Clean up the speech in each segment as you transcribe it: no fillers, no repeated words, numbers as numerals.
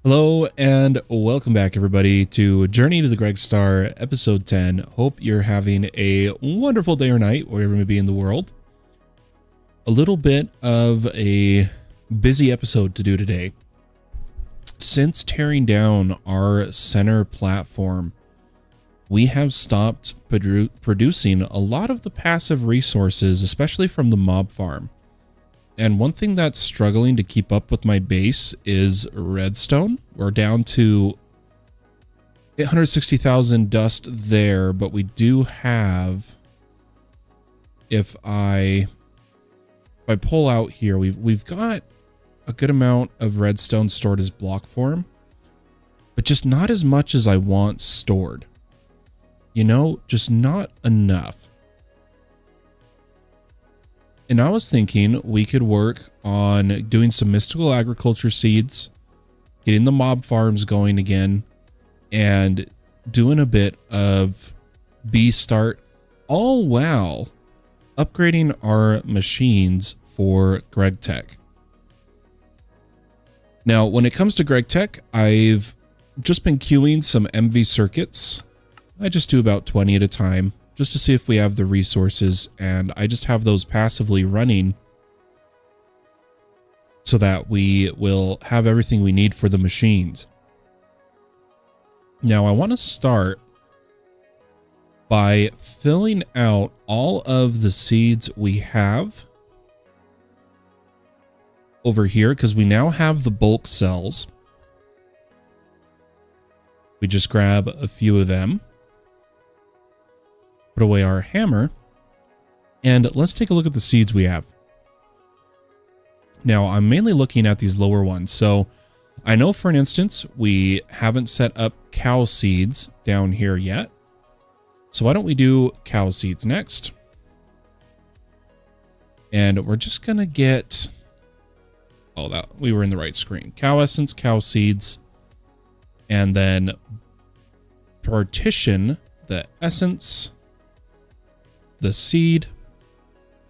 Hello and welcome back everybody to Journey to the Greg Star episode 10. Hope you're having a wonderful day or night wherever you may be in the world. A little bit of a busy episode to do today. Since tearing down our center platform, we have stopped producing a lot of the passive resources, especially from the mob farm. And one thing that's struggling to keep up with my base is redstone. We're down to 860,000 dust there, but we do have, if I pull out here, we've got a good amount of redstone stored as block form, but just not as much as I want stored. You know, just not enough. And I was thinking we could work on doing some mystical agriculture seeds, getting the mob farms going again, and doing a bit of bee start, all while upgrading our machines for Greg Tech. Now, when it comes to Greg Tech, I've just been queuing some MV circuits. I just do about 20 at a time, just to see if we have the resources, and I just have those passively running so that we will have everything we need for the machines. Now I want to start by filling out all of the seeds we have over here, because we now have the bulk cells. We just grab a few of them. Put away our hammer, and let's take a look at the seeds we have. Now, I'm mainly looking at these lower ones. So I know, for an instance, we haven't set up cow seeds down here yet. So why don't we do cow seeds next? And we're just going to get... Oh, that we were in the right screen. Cow essence, cow seeds, and then partition the essence, the seed,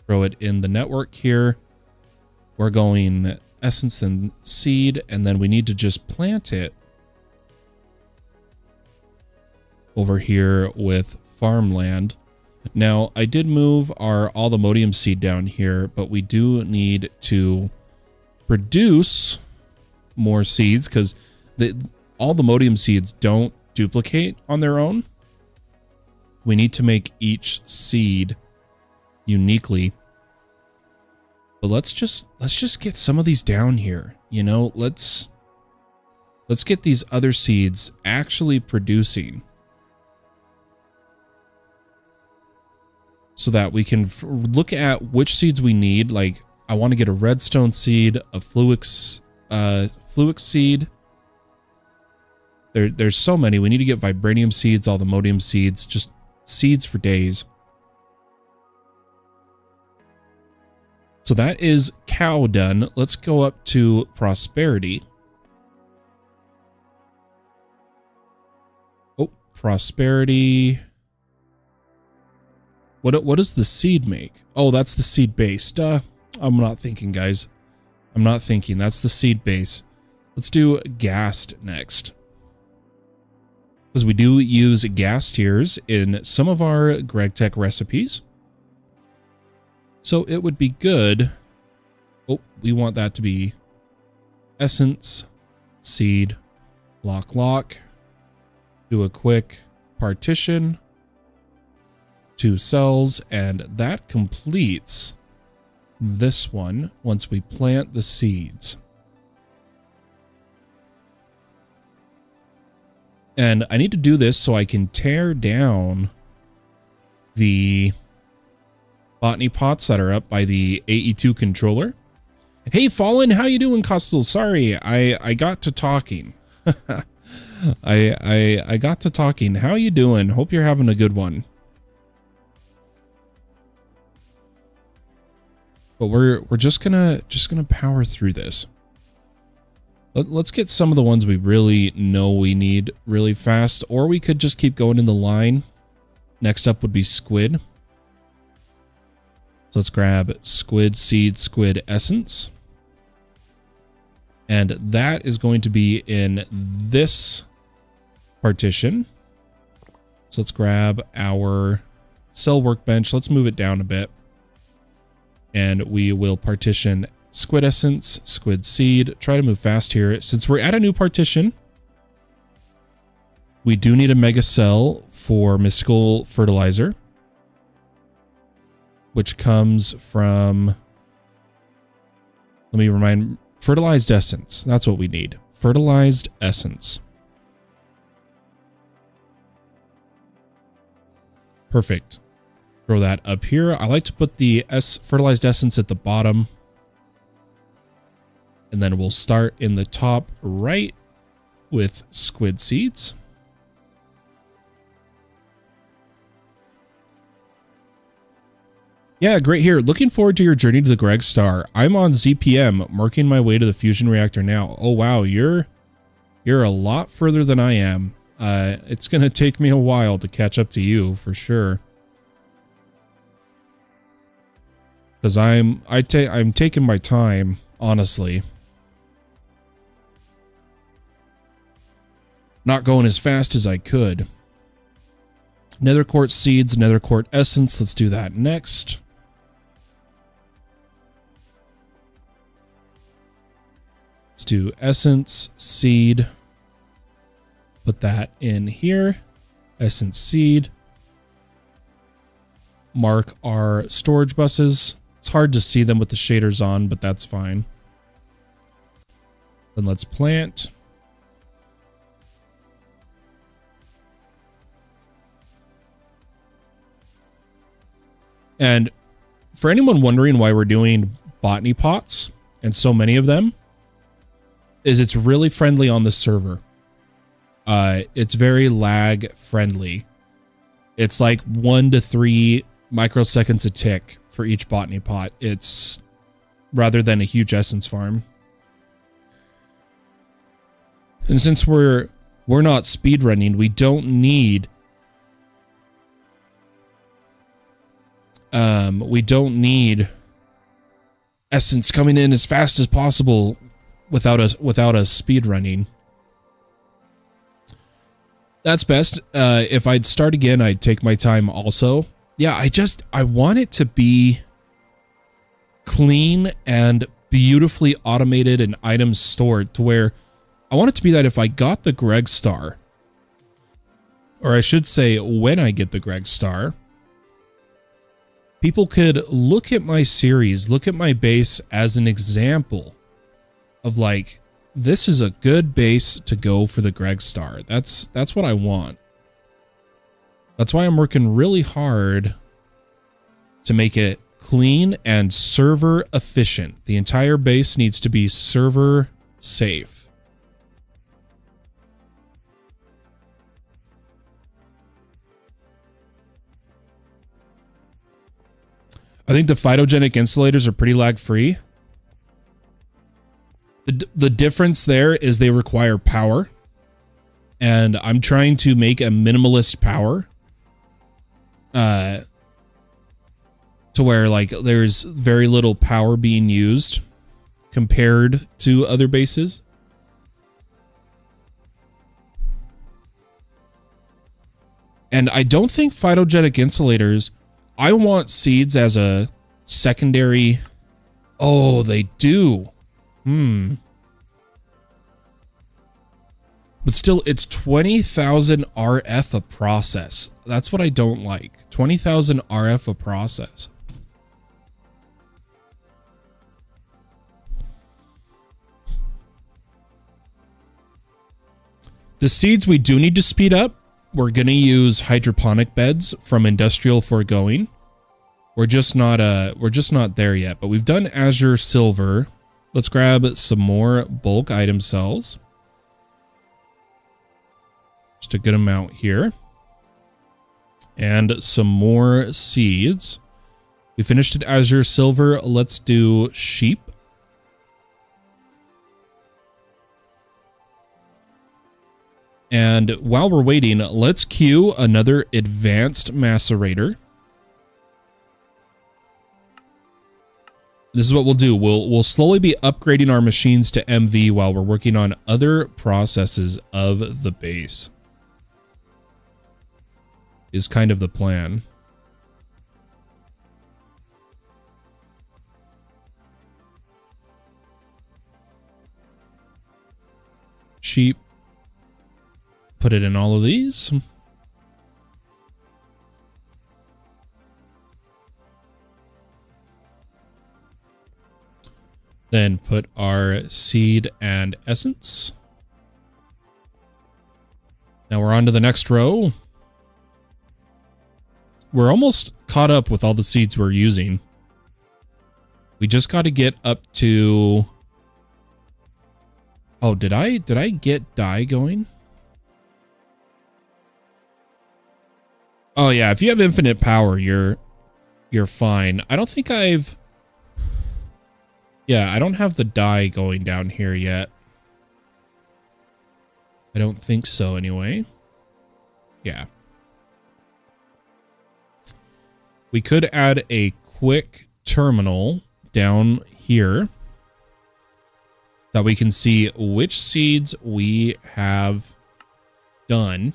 throw it in the network here. We're going essence and seed, and then we need to just plant it over here with farmland. Now, I did move our all the modium seed down here, but we do need to produce more seeds because all the modium seeds don't duplicate on their own. We need to make each seed uniquely. But let's just get some of these down here. You know, let's get these other seeds actually producing so that we can look at which seeds we need. Like, I want to get a redstone seed, a fluix seed. There's so many. We need to get vibranium seeds, all the modium seeds, just seeds for days. So that is cow done. Let's go up to prosperity. Oh, prosperity. What does the seed make? Oh, that's the seed base. Duh. I'm not thinking, guys. I'm not thinking. That's the seed base. Let's do ghast next, because we do use gas tiers in some of our Greg Tech recipes. So it would be good. Oh, we want that to be essence, seed, lock. Do a quick partition, 2 cells, and that completes this one once we plant the seeds. And I need to do this so I can tear down the botany pots that are up by the AE2 controller. Hey, Fallen, how you doing, Custle? Sorry, I got to talking. I got to talking. How you doing? Hope you're having a good one. But we're just gonna power through this. Let's get some of the ones we really know we need really fast, or we could just keep going in the line. Next up would be squid. So let's grab squid seed, squid essence. And that is going to be in this partition. So let's grab our cell workbench. Let's move it down a bit. And we will partition squid essence, squid seed. Try to move fast here. Since we're at a new partition, we do need a mega cell for mystical fertilizer, which comes from, let me remind, fertilized essence. That's what we need. Fertilized essence. Perfect. Throw that up here. I like to put the fertilized essence at the bottom. And then we'll start in the top right with squid seeds. Yeah, great here. Looking forward to your journey to the Greg Star. I'm on ZPM, marking my way to the fusion reactor now. Oh wow, you're a lot further than I am. It's gonna take me a while to catch up to you for sure. Because I'm taking my time, honestly. Not going as fast as I could. Nether quartz seeds, nether quartz essence. Let's do that next. Let's do essence, seed. Put that in here. Essence, seed. Mark our storage buses. It's hard to see them with the shaders on, but that's fine. Then let's plant. And for anyone wondering why we're doing botany pots and so many of them, is it's really friendly on the server. It's very lag friendly. It's like 1 to 3 microseconds a tick for each botany pot. It's rather than a huge essence farm. And since we're not speedrunning, we don't need essence coming in as fast as possible without us speed running. That's best. If I'd start again, I'd take my time also. Yeah, I want it to be clean and beautifully automated and items stored to where I want it to be that if I got the Greg Star, or I should say when I get the Greg Star, people could look at my series, look at my base as an example of like, this is a good base to go for the Greg Star. That's what I want. That's why I'm working really hard to make it clean and server efficient. The entire base needs to be server safe. I think the phytogenic insulators are pretty lag free. The difference there is they require power, and I'm trying to make a minimalist power to where like there's very little power being used compared to other bases. And I don't think phytogenic insulators, I want seeds as a secondary. Oh, they do. But still, it's 20,000 RF a process. That's what I don't like. 20,000 RF a process. The seeds we do need to speed up. We're going to use hydroponic beds from industrial foregoing. We're just not there yet, but we've done Azure Silver. Let's grab some more bulk item cells. Just a good amount here. And some more seeds. We finished at Azure Silver. Let's do sheep. And while we're waiting, let's queue another advanced macerator. This is what we'll do. We'll slowly be upgrading our machines to MV while we're working on other processes of the base. Is kind of the plan. Sheep. Put it in all of these. Then put our seed and essence. Now we're on to the next row. We're almost caught up with all the seeds we're using. We just got to get up to... Oh, did I get dye going? Oh yeah, if you have infinite power, you're fine. I don't think I've... Yeah, I don't have the dye going down here yet. I don't think so anyway. Yeah. We could add a quick terminal down here that we can see which seeds we have done.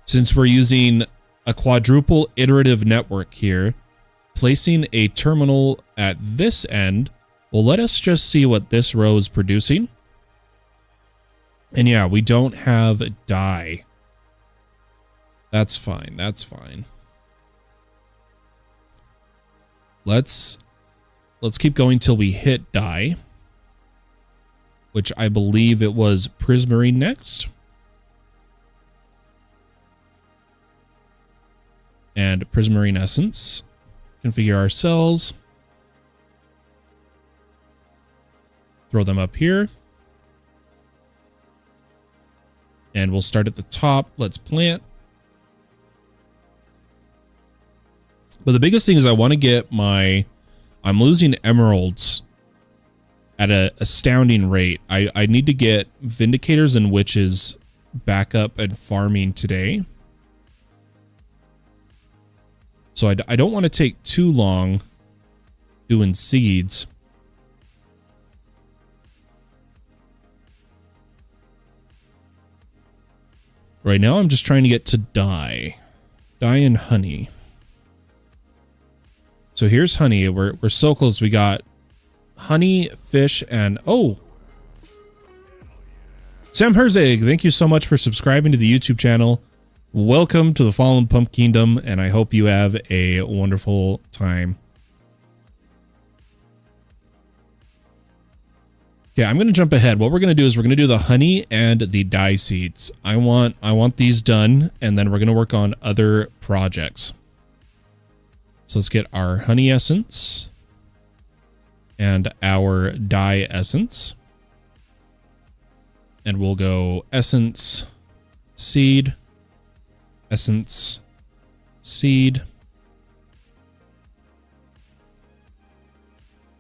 Since we're using a quadruple iterative network here, placing a terminal at this end will let us just see what this row is producing. And yeah, we don't have dye. That's fine. That's fine. Let's keep going till we hit dye, which I believe it was prismarine next. And prismarine essence. Configure our cells. Throw them up here. And we'll start at the top. Let's plant. But the biggest thing is I want to get my... I'm losing emeralds at an astounding rate. I need to get Vindicators and Witches back up and farming today. So I don't want to take too long doing seeds. Right now I'm just trying to get to dye. Dye and honey. So here's honey. We're so close. We got honey, fish, and... Oh! Sam Herzig, thank you so much for subscribing to the YouTube channel. Welcome to the Fallen Pump Kingdom, and I hope you have a wonderful time. Okay, I'm going to jump ahead. What we're going to do is we're going to do the honey and the dye seeds. I want these done, and then we're going to work on other projects. So let's get our honey essence and our dye essence. And we'll go essence, seed, essence, seed.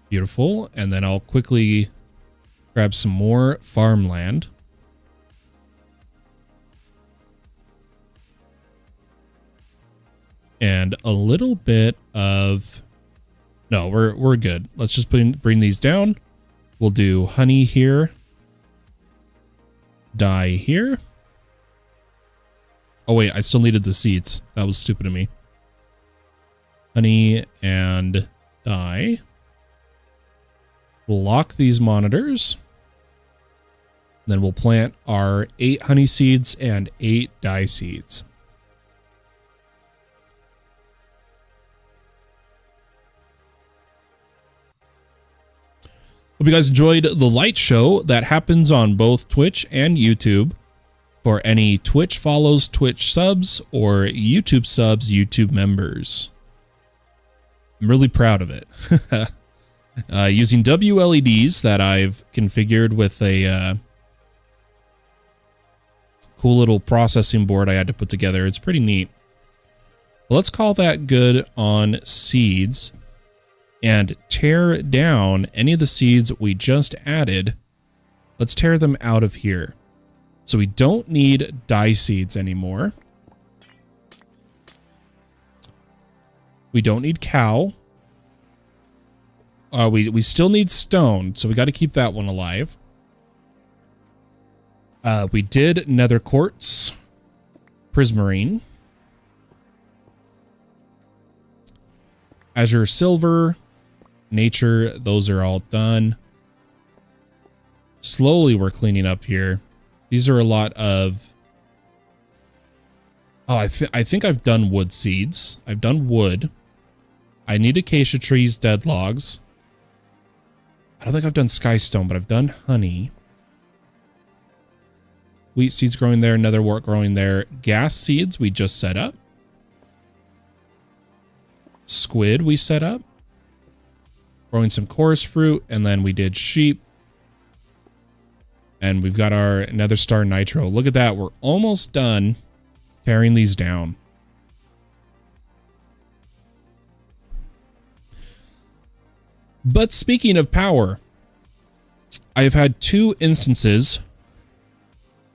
Beautiful. And then I'll quickly grab some more farmland. And a little bit of... No, we're good. Let's just bring these down. We'll do honey here. Dye here. Oh wait, I still needed the seeds. That was stupid of me. Honey and dye. We'll lock these monitors. Then we'll plant our 8 honey seeds and 8 dye seeds. Hope you guys enjoyed the light show that happens on both Twitch and YouTube. For any Twitch follows, Twitch subs, or YouTube subs, YouTube members. I'm really proud of it. Using WLEDs that I've configured with a cool little processing board I had to put together. It's pretty neat. Well, let's call that good on seeds. And tear down any of the seeds we just added. Let's tear them out of here. So we don't need dye seeds anymore. We don't need cow. We still need stone, so we got to keep that one alive. We did nether quartz, prismarine, azure silver, nature. Those are all done. Slowly we're cleaning up here. These are a lot of... Oh, I think I've done wood seeds. I've done wood. I need acacia trees, dead logs. I don't think I've done skystone, but I've done honey. Wheat seeds growing there, netherwort growing there. Gas seeds we just set up. Squid we set up. Growing some chorus fruit, and then we did sheep. And we've got our nether star nitro. Look at that. We're almost done tearing these down. But speaking of power, I've had 2 instances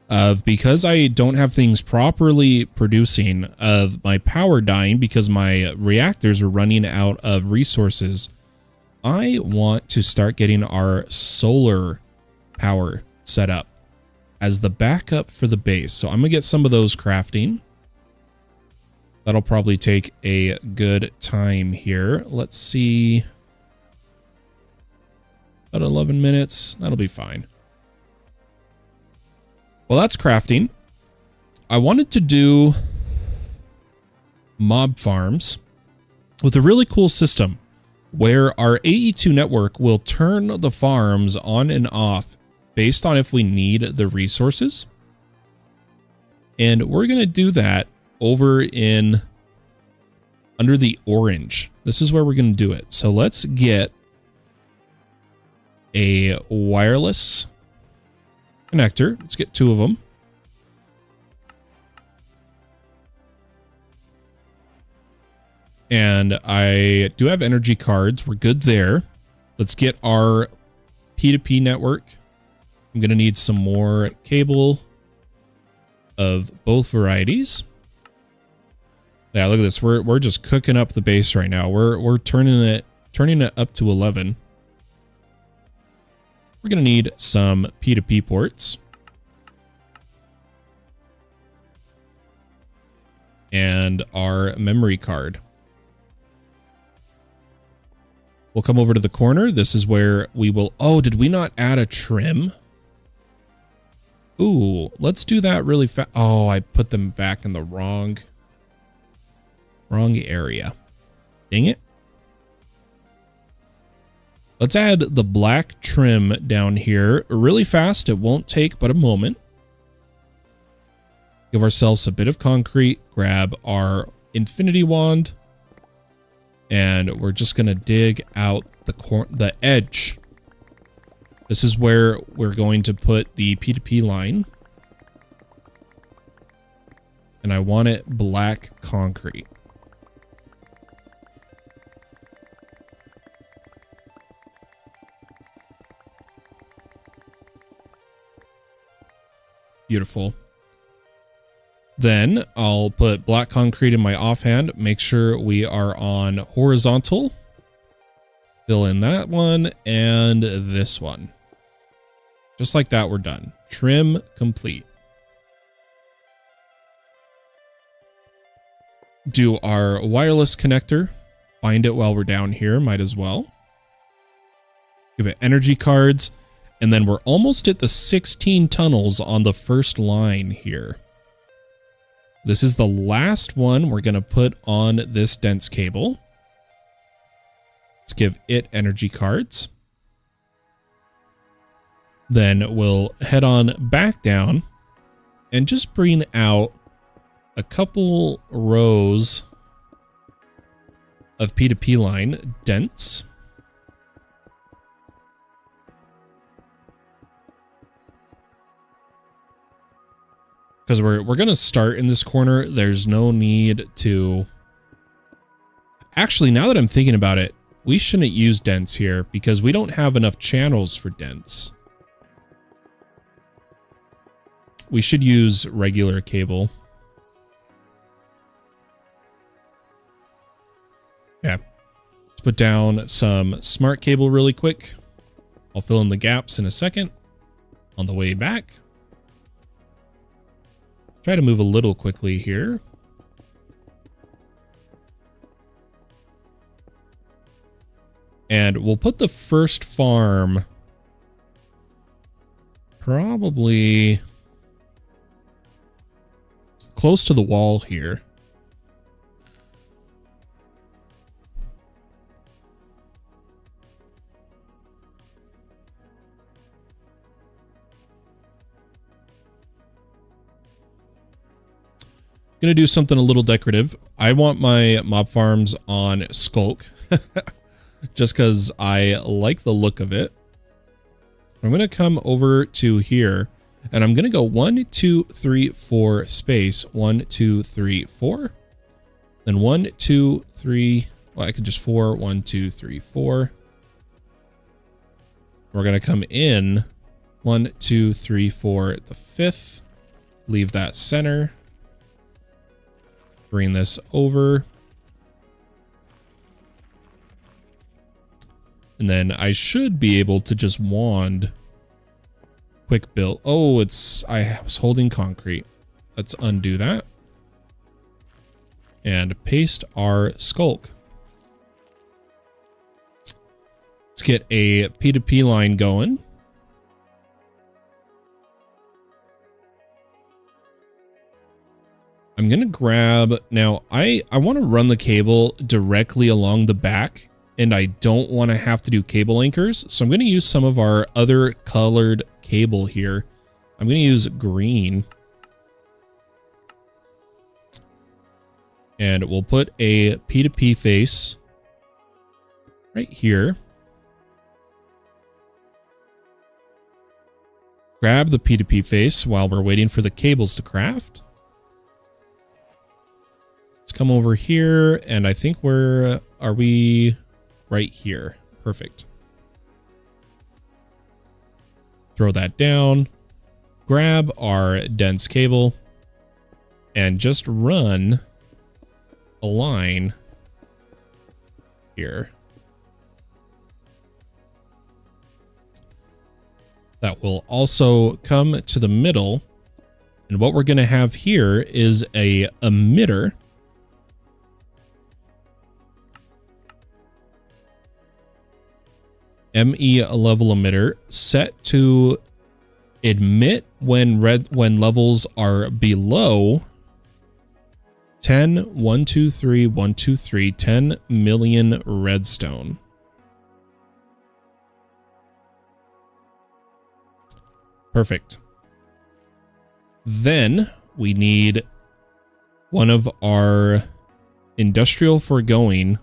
of, because I don't have things properly producing, of my power dying because my reactors are running out of resources. I want to start getting our solar power set up as the backup for the base. So I'm going to get some of those crafting. That'll probably take a good time here. Let's see. About 11 minutes. That'll be fine. Well, that's crafting. I wanted to do mob farms with a really cool system where our AE2 network will turn the farms on and off based on if we need the resources. And we're going to do that over in under the orange. This is where we're going to do it. So let's get a wireless connector. Let's get 2 of them. And I do have energy cards. We're good there. Let's get our P2P network. I'm going to need some more cable of both varieties. Yeah, look at this. We're just cooking up the base right now. We're turning it up to 11. We're going to need some P2P ports. And our memory card. We'll come over to the corner. This is where we will... Oh, did we not add a trim? Ooh, let's do that really fast. Oh, I put them back in the wrong area. Dang it. Let's add the black trim down here really fast. It won't take but a moment. Give ourselves a bit of concrete. Grab our infinity wand. And we're just going to dig out the edge. This is where we're going to put the P2P line. And I want it black concrete. Beautiful. Then I'll put black concrete in my offhand. Make sure we are on horizontal. Fill in that one and this one. Just like that, we're done. Trim complete. Do our wireless connector. Find it while we're down here. Might as well. Give it energy cards. And then we're almost at the 16 tunnels on the first line here. This is the last one we're going to put on this dense cable. Let's give it energy cards. Then we'll head on back down and just bring out a couple rows of P2P line dense. Because we're going to start in this corner. There's no need to... Actually, now that I'm thinking about it, we shouldn't use dense here because we don't have enough channels for dense. We should use regular cable. Okay. Let's put down some smart cable really quick. I'll fill in the gaps in a second. On the way back. Try to move a little quickly here. And we'll put the first farm probably close to the wall here. Gonna do something a little decorative. I want my mob farms on Skulk just because I like the look of it. I'm gonna come over to here and I'm gonna go 1, 2, 3, 4 space 1, 2, 3, 4. Then 1, 2, 3. Well, I could just 4, 1, 2, 3, 4. We're gonna come in 1, 2, 3, 4 the 5th. Leave that center. Bring this over. And then I should be able to just wand quick build. Oh, I was holding concrete. Let's undo that. And paste our Skulk. Let's get a P2P line going. I'm going to grab, now I want to run the cable directly along the back and I don't want to have to do cable anchors. So I'm going to use some of our other colored cable here. I'm going to use green. And we'll put a P2P face right here. Grab the P2P face while we're waiting for the cables to craft. Come over here, and I think are we right here? Perfect. Throw that down, grab our dense cable, and just run a line here. That will also come to the middle, and what we're going to have here is a emitter. ME level emitter set to emit when levels are below 10, 1, 2, 3, 1, 2, 3, 10 million redstone. Perfect. Then we need one of our industrial foregoing.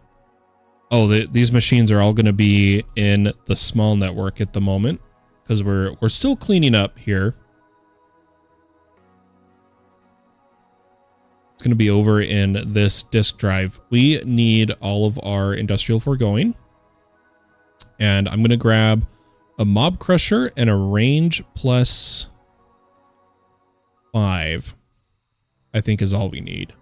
Oh, these machines are all going to be in the small network at the moment because we're still cleaning up here. It's going to be over in this disk drive. We need all of our industrial foregoing. And I'm going to grab a mob crusher and a range plus 5, I think is all we need.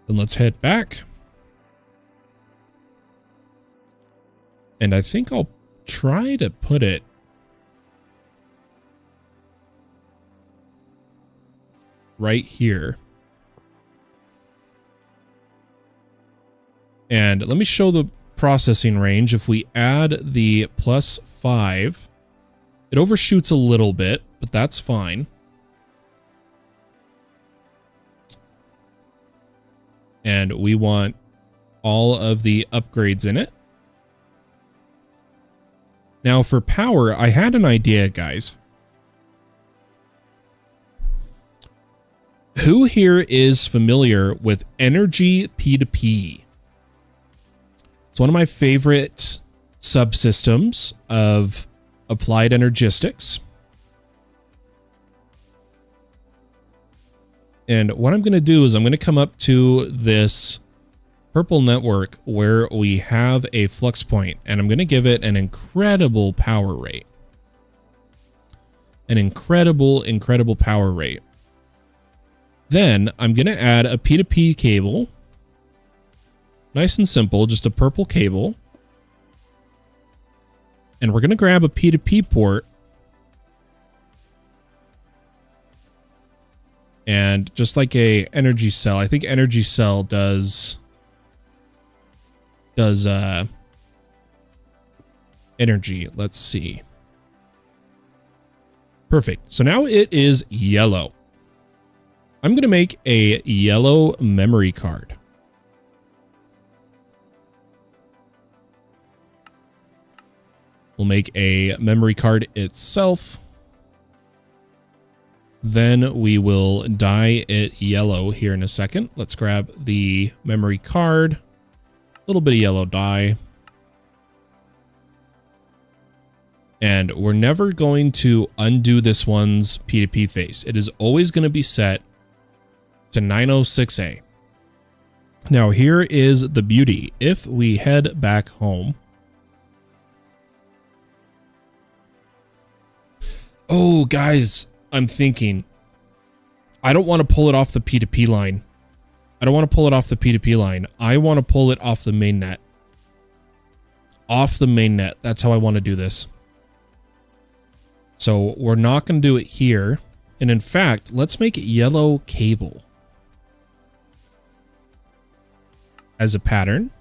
Then let's head back. And I think I'll try to put it right here. And let me show the processing range. If we add the plus 5, it overshoots a little bit, but that's fine. And we want all of the upgrades in it. Now for power, I had an idea, guys. Who here is familiar with energy P2P? It's one of my favorite subsystems of applied energistics. And what I'm going to do is I'm going to come up to this purple network where we have a flux point, and I'm going to give it an incredible power rate. An incredible power rate. Then I'm going to add a P2P cable. Nice and simple, just a purple cable. And we're going to grab a P2P port. And just like a energy cell, I think energy cell does energy. Let's see. Perfect. So now it is yellow. I'm going to make a yellow memory card. We'll make a memory card itself. Then we will dye it yellow here in a second. Let's grab the memory card. A little bit of yellow dye. And we're never going to undo this one's P2P face. It is always going to be set to 906A. Now here is the beauty. If we head back home. Oh, guys, I'm thinking. I don't want to pull it off the P2P line. I don't want to pull it off the P2P line. I want to pull it off the mainnet. Off the mainnet. That's how I want to do this. So we're not going to do it here. And in fact, let's make it yellow cable as a pattern,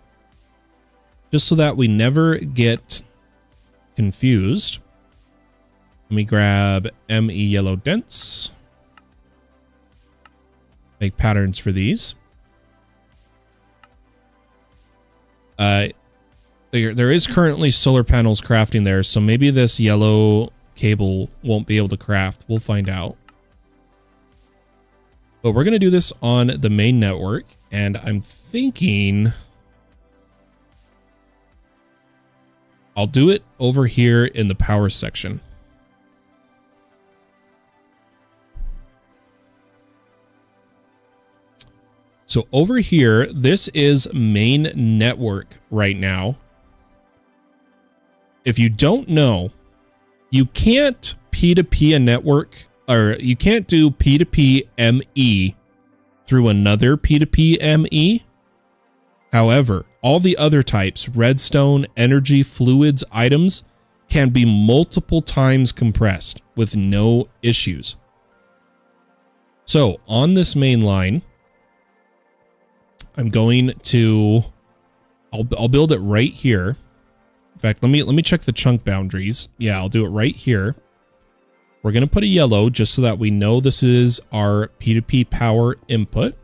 just so that we never get confused. Let me grab ME yellow dense. Make patterns for these. There is currently solar panels crafting there, so maybe this yellow cable won't be able to craft. We'll find out. But we're going to do this on the main network, and I'm thinking I'll do it over here in the power section. So over here, this is main network right now. If you don't know, you can't P2P a network, or you can't do P2P ME through another P2P ME. However, all the other types, redstone, energy, fluids, items, can be multiple times compressed with no issues. So on this main line, I'm going to, I'll build it right here. In fact, let me check the chunk boundaries. Yeah, I'll do it right here. We're going to put a yellow just so that we know this is our P2P power input.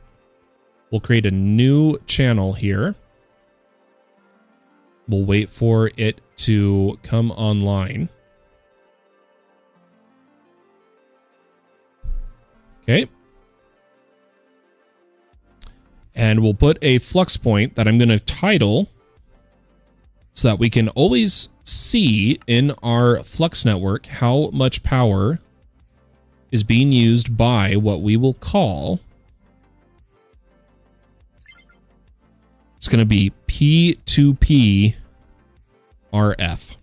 We'll create a new channel here. We'll wait for it to come online. Okay. And we'll put a flux point that I'm going to title so that we can always see in our flux network how much power is being used by what we will call, it's going to be P2P RF.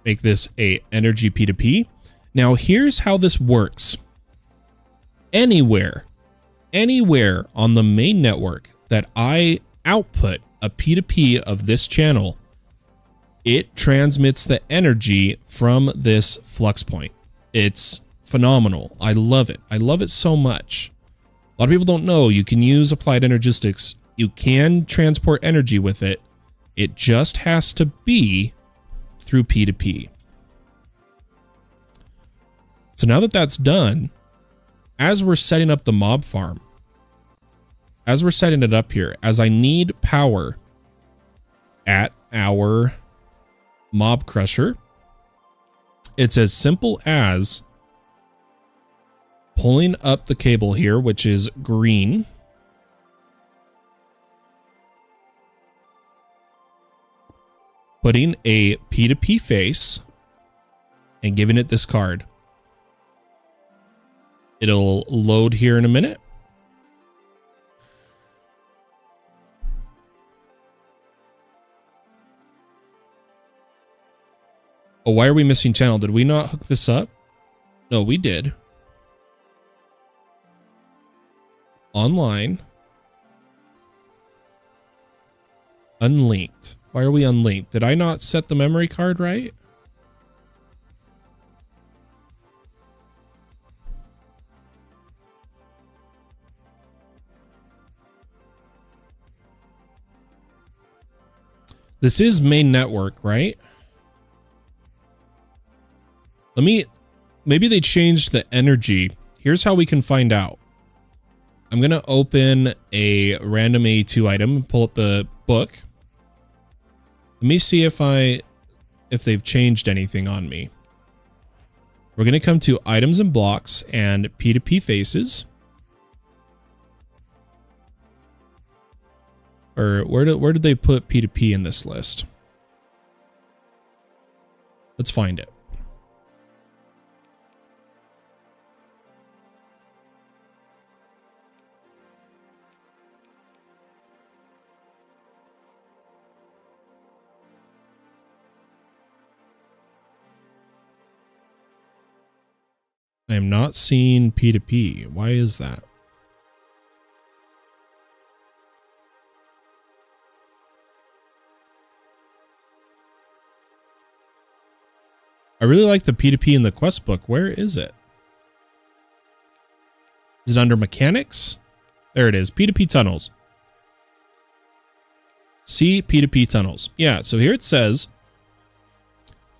Make this a energy P2P. Now here's how this works. Anywhere on the main network that I output a P2P of this channel, it transmits the energy from this flux point. It's phenomenal. I love it. I love it so much. A lot of people don't know you can use applied energistics. You can transport energy with it. It just has to be through P2P. So now that that's done, as we're setting up the mob farm, as we're setting it up here, as I need power at our mob crusher, it's as simple as pulling up the cable here, which is green. Putting a P2P face and giving it this card. It'll load here in a minute. Oh, why are we missing channel? Did we not hook this up? No, we did. Online. Unlinked. Why are we unlinked? Did I not set the memory card right? This is main network, right? Maybe they changed the energy. Here's how we can find out. I'm going to open a random A2 item and pull up the book. Let me see if they've changed anything on me. We're going to come to items and blocks and P2P faces. Or where did they put P2P in this list? Let's find it. I am not seeing P2P. Why is that? I really like the P2P in the quest book. Where is it? Is it under mechanics? There it is. P2P tunnels. See P2P tunnels. Yeah, so here it says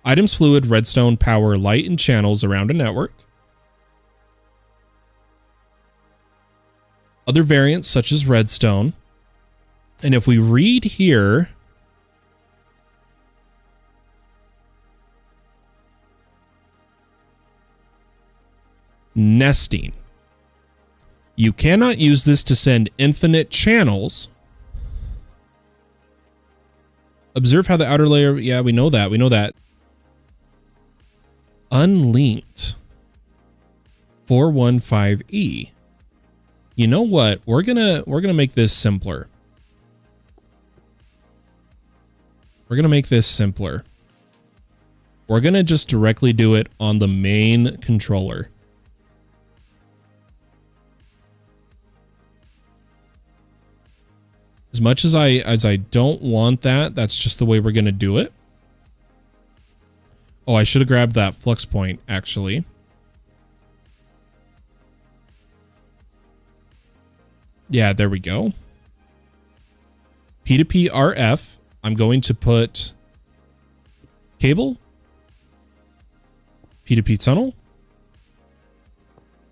items, fluid, redstone, power, light, and channels around a network. Other variants such as redstone. And if we read here, nesting. You cannot use this to send infinite channels. Observe how the outer layer, yeah, we know that. We know that. Unlinked 415E. You know what? We're gonna make this simpler. We're gonna make this simpler. We're gonna just directly do it on the main controller. As much as I don't want that, that's just the way we're gonna do it. Oh, I should have grabbed that flux point, actually. Yeah, there we go. P2P RF. I'm going to put cable, P2P tunnel,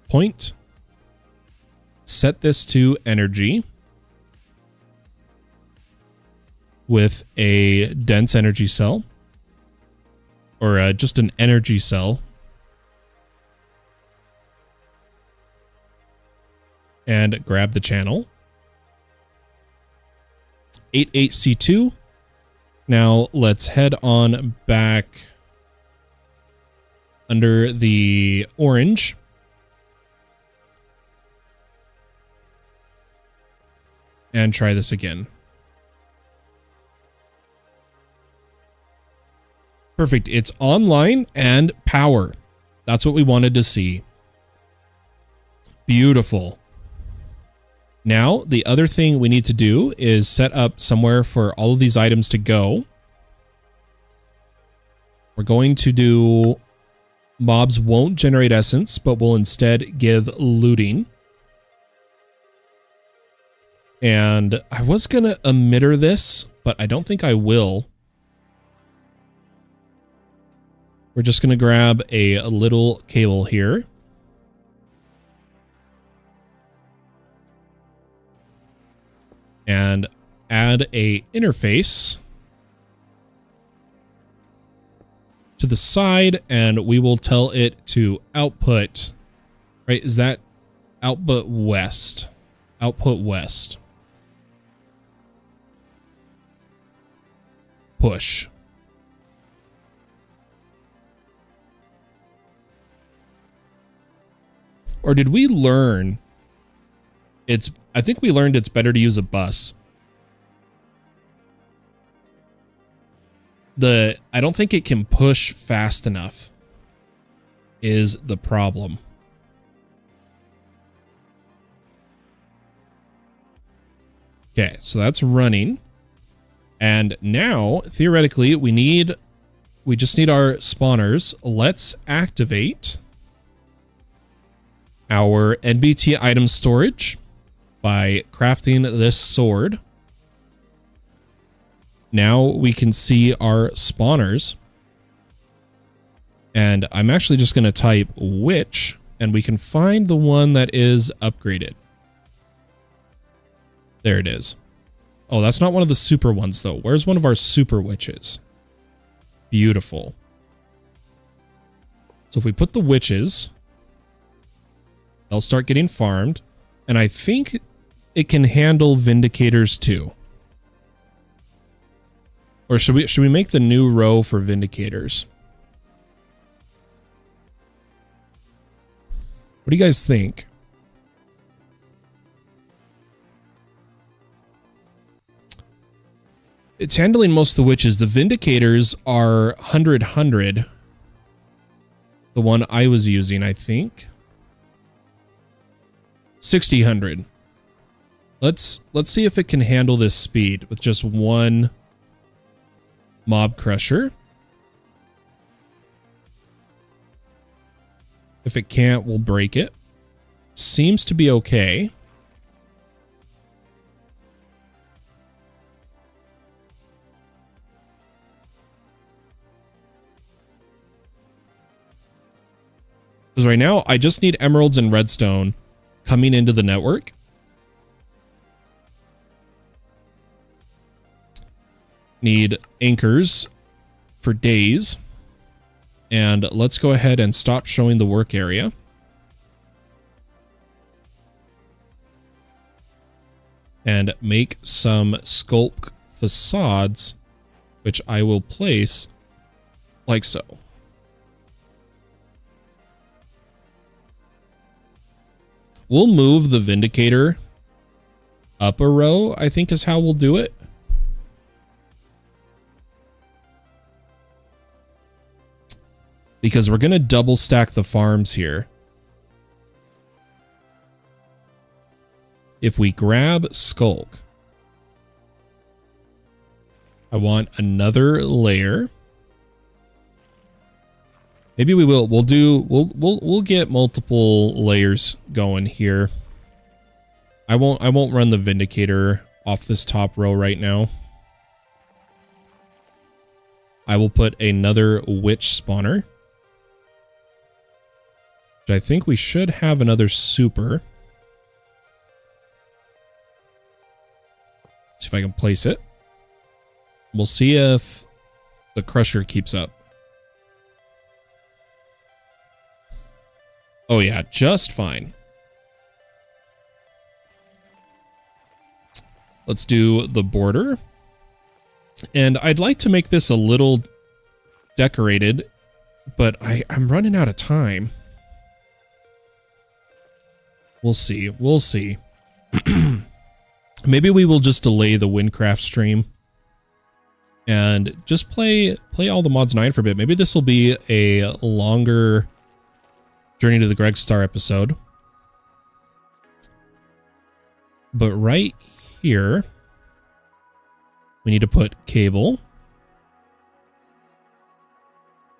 point, set this to energy with a dense energy cell, or just an energy cell. And grab the channel. 88C2. Now let's head on back under the orange. And try this again. Perfect. It's online and power. That's what we wanted to see. Beautiful. Now, the other thing we need to do is set up somewhere for all of these items to go. We're going to do mobs won't generate essence, but will instead give looting. And I was going to emitter this, but I don't think I will. We're just going to grab a little cable here. And add a interface to the side, and we will tell it to output, right? Is that output west? Output west. Push. Or did we learn I think we learned it's better to use a bus. I don't think it can push fast enough. is the problem. Okay, so that's running. And now, theoretically, we just need our spawners. Let's activate our NBT item storage by crafting this sword. Now we can see our spawners. And I'm actually just going to type witch, and we can find the one that is upgraded. There it is. Oh, that's not one of the super ones, though. Where's one of our super witches? Beautiful. So if we put the witches, they'll start getting farmed. And I think it can handle vindicators too. Or should we make the new row for vindicators? What do you guys think? It's handling most of the witches. The vindicators are 100. The one I was using, I think. 60. Let's see if it can handle this speed with just one mob crusher. If it can't, we'll break it. Seems to be okay. Because right now, I just need emeralds and redstone coming into the network. Need anchors for days. And let's go ahead and stop showing the work area. And make some sculk facades, which I will place like so. We'll move the Vindicator up a row, I think is how we'll do it. Because we're going to double stack the farms here. If we grab Skulk, I want another layer. Maybe we will. We'll get multiple layers going here. I won't run the Vindicator off this top row right now. I will put another witch spawner. Which I think we should have another super. See if I can place it. We'll see if the crusher keeps up. Oh yeah, just fine. Let's do the border. And I'd like to make this a little decorated, but I'm running out of time. We'll see. We'll see. Maybe we will just delay the Windcraft stream and just play all the mods 9 for a bit. Maybe this will be a longer Journey to the Greg Star episode. But right here, we need to put cable.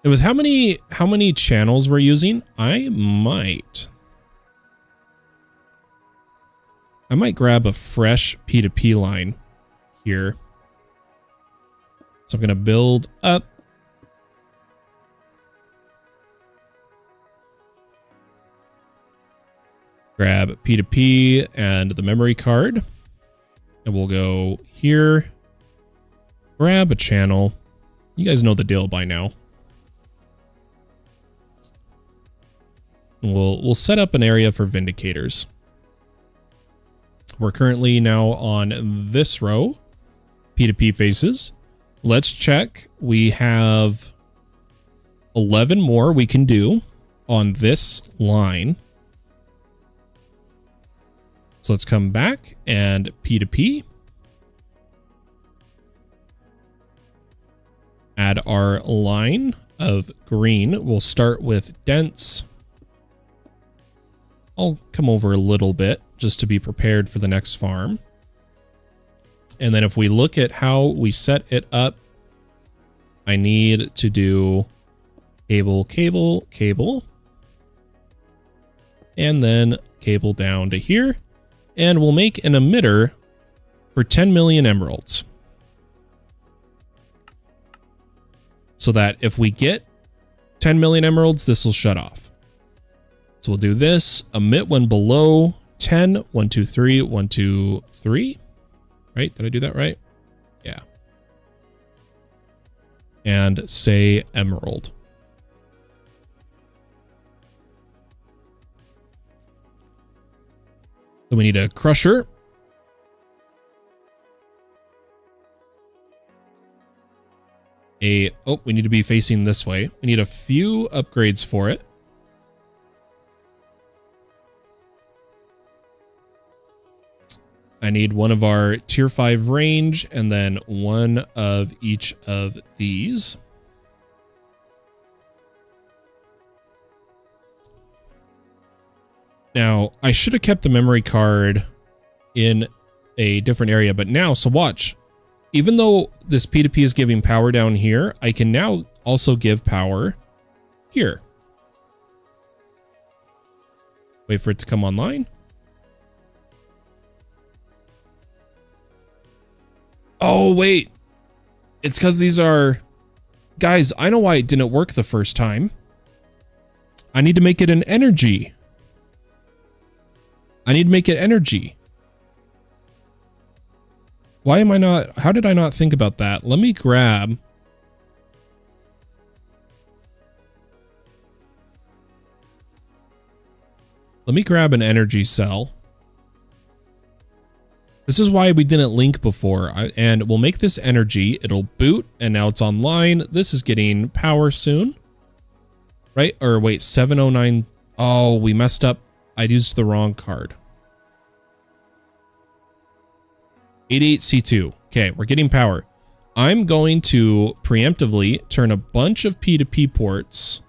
And with how many channels we're using, I might grab a fresh P2P line here. So I'm going to build up. Grab P2P and the memory card. And we'll go here. Grab a channel. You guys know the deal by now. And we'll set up an area for Vindicators. We're currently now on this row, P2P faces. Let's check. We have 11 more we can do on this line. So let's come back and P2P. Add our line of green. We'll start with dense. I'll come over a little bit just to be prepared for the next farm. And then if we look at how we set it up, I need to do cable, cable, cable, and then cable down to here. And we'll make an emitter for 10 million emeralds. So that if we get 10 million emeralds, this will shut off. So we'll do this, emit when below 10, 1, 2, 3, 1, 2, 3. Right? Did I do that right? Yeah. And say emerald. Then we need a crusher. Oh, we need to be facing this way. We need a few upgrades for it. I need one of our tier 5 range and then one of each of these. Now, I should have kept the memory card in a different area, but now, so watch. Even though this P2P is giving power down here, I can now also give power here. Wait for it to come online. Oh, wait. It's because these are... Guys, I know why it didn't work the first time. I need to make it an energy. I need to make it energy. Why am I not... How did I not think about that? Let me grab... Let me grab an energy cell. This is why we didn't link before. And we'll make this energy. It'll boot, and now it's online. This is getting power soon. Right? Or wait, 709... Oh, we messed up. I used the wrong card. 88C2. Okay, we're getting power. I'm going to preemptively turn a bunch of P2P ports.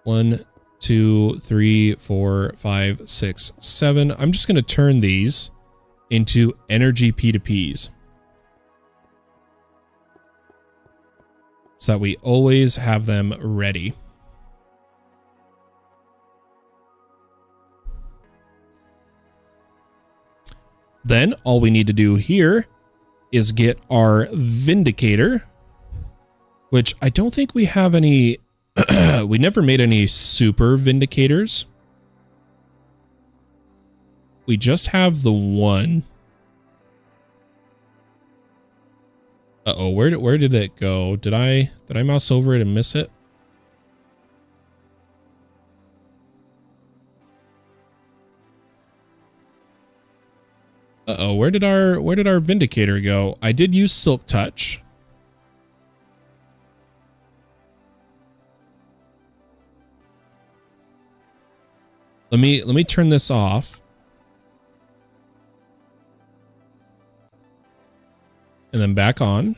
1, 2, 3, 4, 5, 6, 7. I'm just going to turn these into energy P2Ps. So that we always have them ready. Then all we need to do here is get our Vindicator, which I don't think we have any. We never made any super Vindicators. We just have the one. Uh-oh, where did it go? Did I mouse over it and miss it? Uh-oh, where did our Vindicator go? I did use Silk Touch. Let me turn this off. And then back on.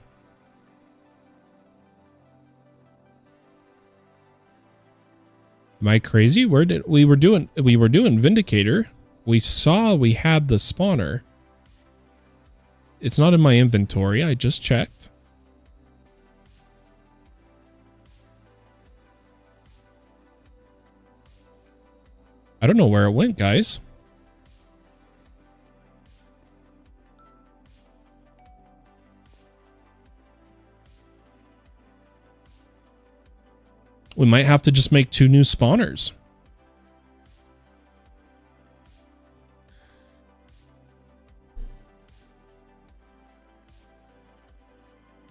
Am I crazy? Where did we were doing Vindicator? We saw we had the spawner. It's not in my inventory. I just checked. I don't know where it went, guys. We might have to just make 2 new spawners.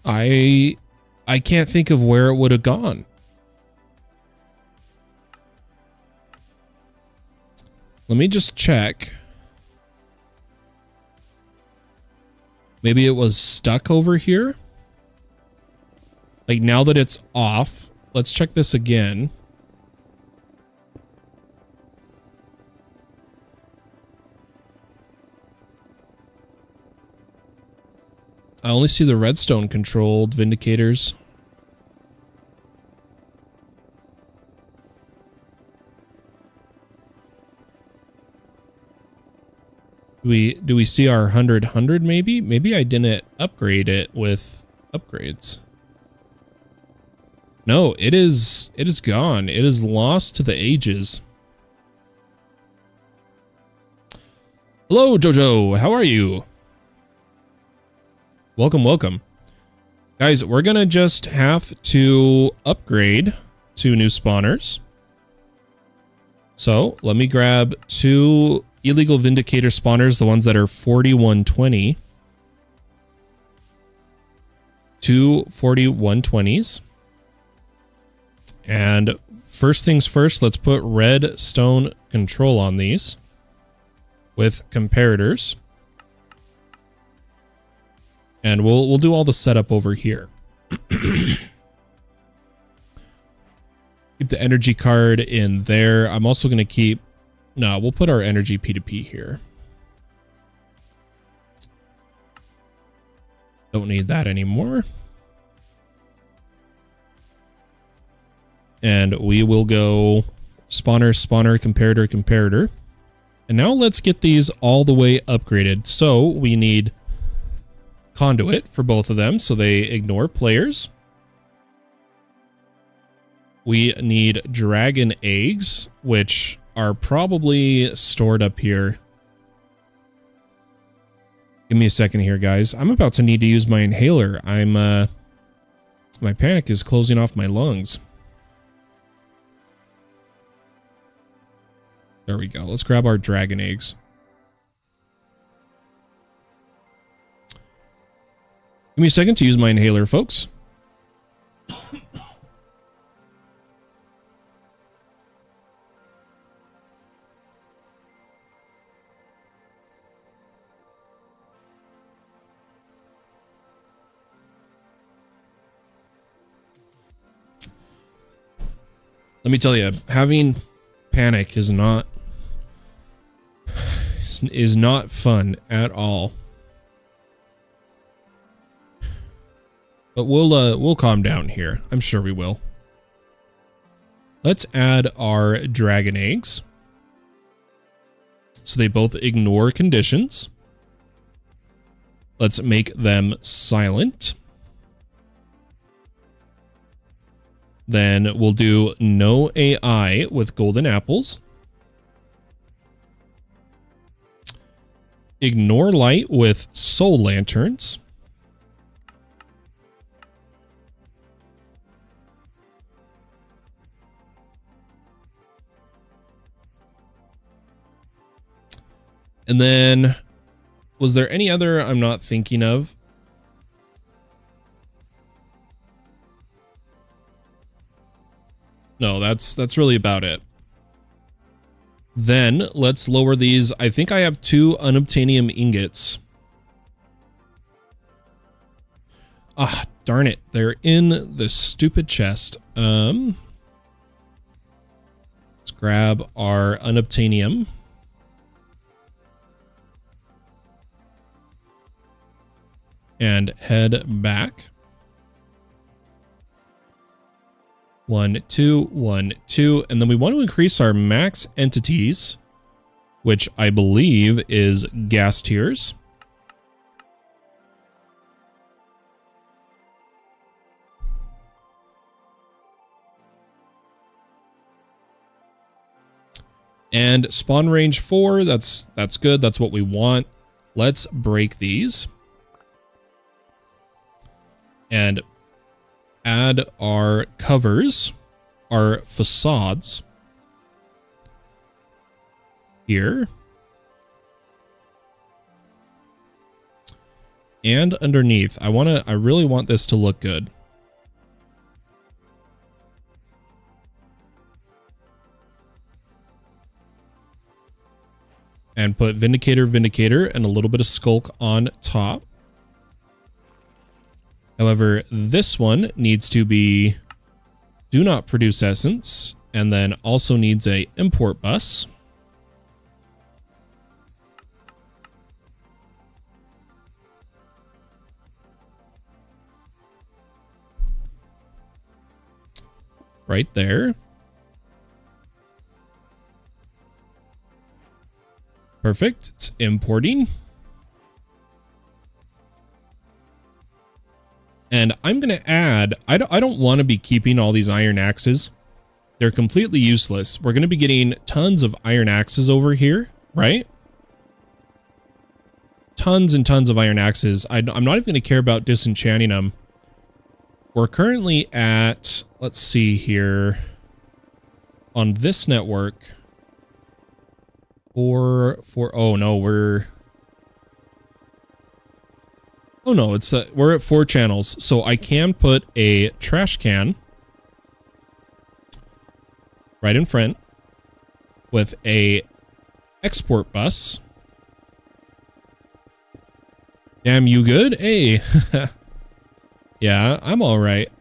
I can't think of where it would have gone. Let me just check. Maybe it was stuck over here. Like now that it's off, let's check this again. I only see the redstone controlled Vindicators. Do we see our 100 maybe? Maybe I didn't upgrade it with upgrades. No, it is gone. It is lost to the ages. Hello, Jojo. How are you? Welcome, welcome. Guys, we're gonna just have to upgrade to new spawners. So let me grab 2 illegal vindicator spawners, the ones that are 4120. 2 4120s. And first things first, let's put redstone control on these with comparators. And we'll do all the setup over here. Keep the energy card in there. I'm also going to keep... No, we'll put our energy P2P here. Don't need that anymore. And we will go spawner, spawner, comparator, comparator. And now let's get these all the way upgraded. So we need conduit for both of them so they ignore players. We need dragon eggs, which are probably stored up here. Give me a second here, guys. I'm about to need to use my inhaler. My panic is closing off my lungs. There we go. Let's grab our dragon eggs. Give me a second to use my inhaler, folks. Let me tell you, having panic is not fun at all. But we'll calm down here. I'm sure we will. Let's add our dragon eggs. So they both ignore conditions. Let's make them silent. Then we'll do no AI with golden apples. Ignore light with soul lanterns. And then, was there any other I'm not thinking of? No, that's really about it. Then let's lower these. I think I have 2 unobtainium ingots. Ah, darn it. They're in the stupid chest. Let's grab our unobtainium. And head back. 1, 2, 1, 2, and then we want to increase our max entities, which I believe is gas tiers. And spawn range 4, that's good. That's what we want. Let's break these. And add our covers, our facades here. And underneath. I really want this to look good. And put Vindicator, Vindicator, and a little bit of Skulk on top. However, this one needs to be do not produce essence, and then also needs a import bus. Right there. Perfect. It's importing. And I'm going to add, I don't want to be keeping all these iron axes. They're completely useless. We're going to be getting tons of iron axes over here, right? Tons and tons of iron axes. I'm not even going to care about disenchanting them. We're currently at, let's see here, on this network. Oh no, we're at 4 channels. So I can put a trash can right in front with a export bus. Damn, you good? Hey. Yeah, I'm all right.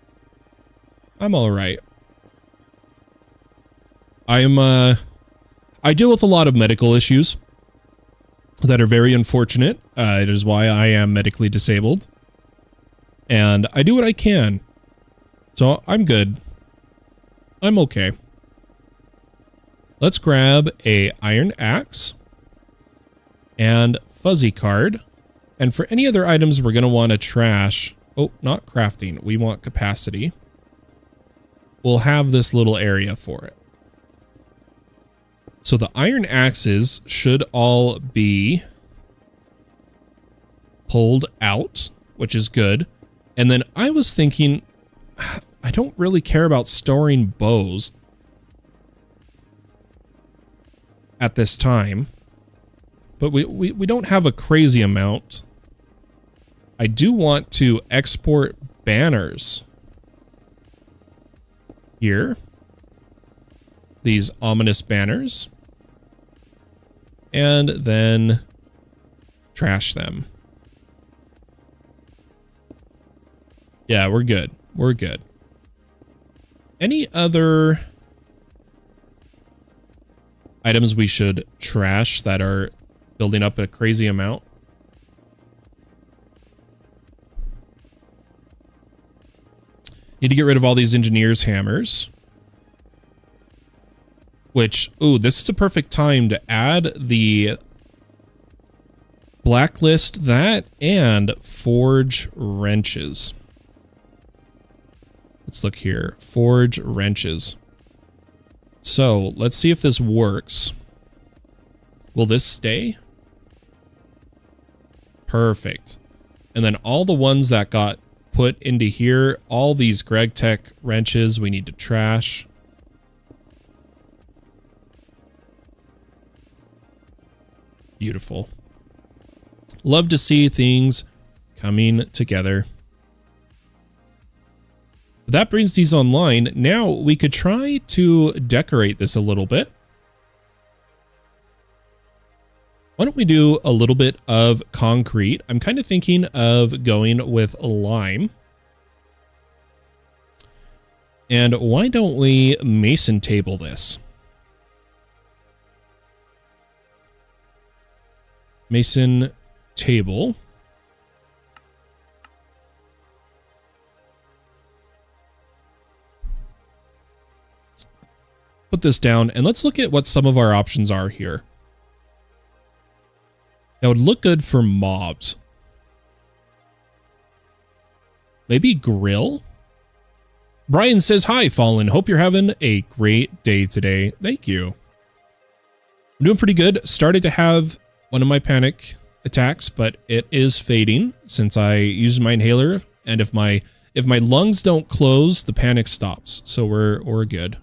I'm all right. I deal with a lot of medical issues that are very unfortunate. It is why I am medically disabled. And I do what I can. So I'm good. I'm okay. Let's grab a iron axe and fuzzy card. And for any other items we're going to want to trash. Oh, not crafting. We want capacity. We'll have this little area for it. So the iron axes should all be pulled out, which is good. And then I was thinking, I don't really care about storing bows at this time, but we don't have a crazy amount. I do want to export banners here. These ominous banners. And then trash them. Yeah, we're good. We're good. Any other items we should trash that are building up a crazy amount? Need to get rid of all these engineers' hammers. Which, ooh, this is a perfect time to add the blacklist that and forge wrenches. Let's look here. Forge wrenches. So let's see if this works. Will this stay? Perfect. And then all the ones that got put into here, all these Greg Tech wrenches we need to trash. Beautiful. Love to see things coming together. That brings these online. Now we could try to decorate this a little bit. Why don't we do a little bit of concrete? I'm kind of thinking of going with lime. And why don't we mason table this? Mason table. Put this down and let's look at what some of our options are here. That would look good for mobs. Maybe grill? Brian says, hi, Fallen. Hope you're having a great day today. Thank you. I'm doing pretty good. Started to have one of my panic attacks, but it is fading since I used my inhaler. And if my lungs don't close, the panic stops. So we're good.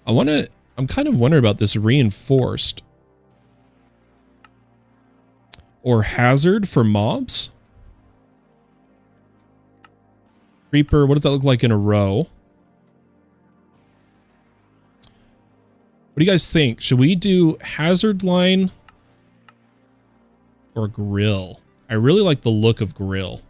I'm kind of wondering about this reinforced or hazard for mobs. Creeper, what does that look like in a row? What do you guys think? Should we do hazard line or grill? I really like the look of grill.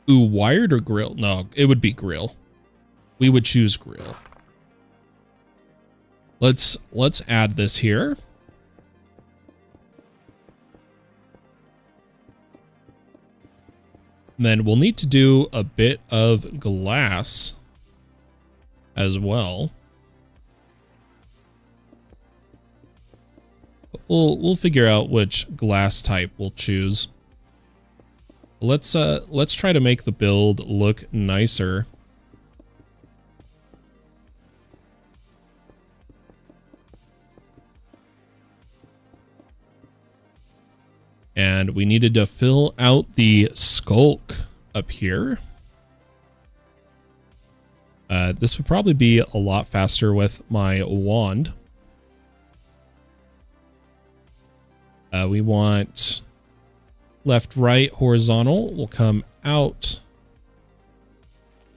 Ooh, wired or grill? No, it would be grill. We would choose grill. Let's add this here. And then we'll need to do a bit of glass as well. We'll figure out which glass type we'll choose. Let's try to make the build look nicer. And we needed to fill out the skulk up here. This would probably be a lot faster with my wand. We want left, right, horizontal will come out.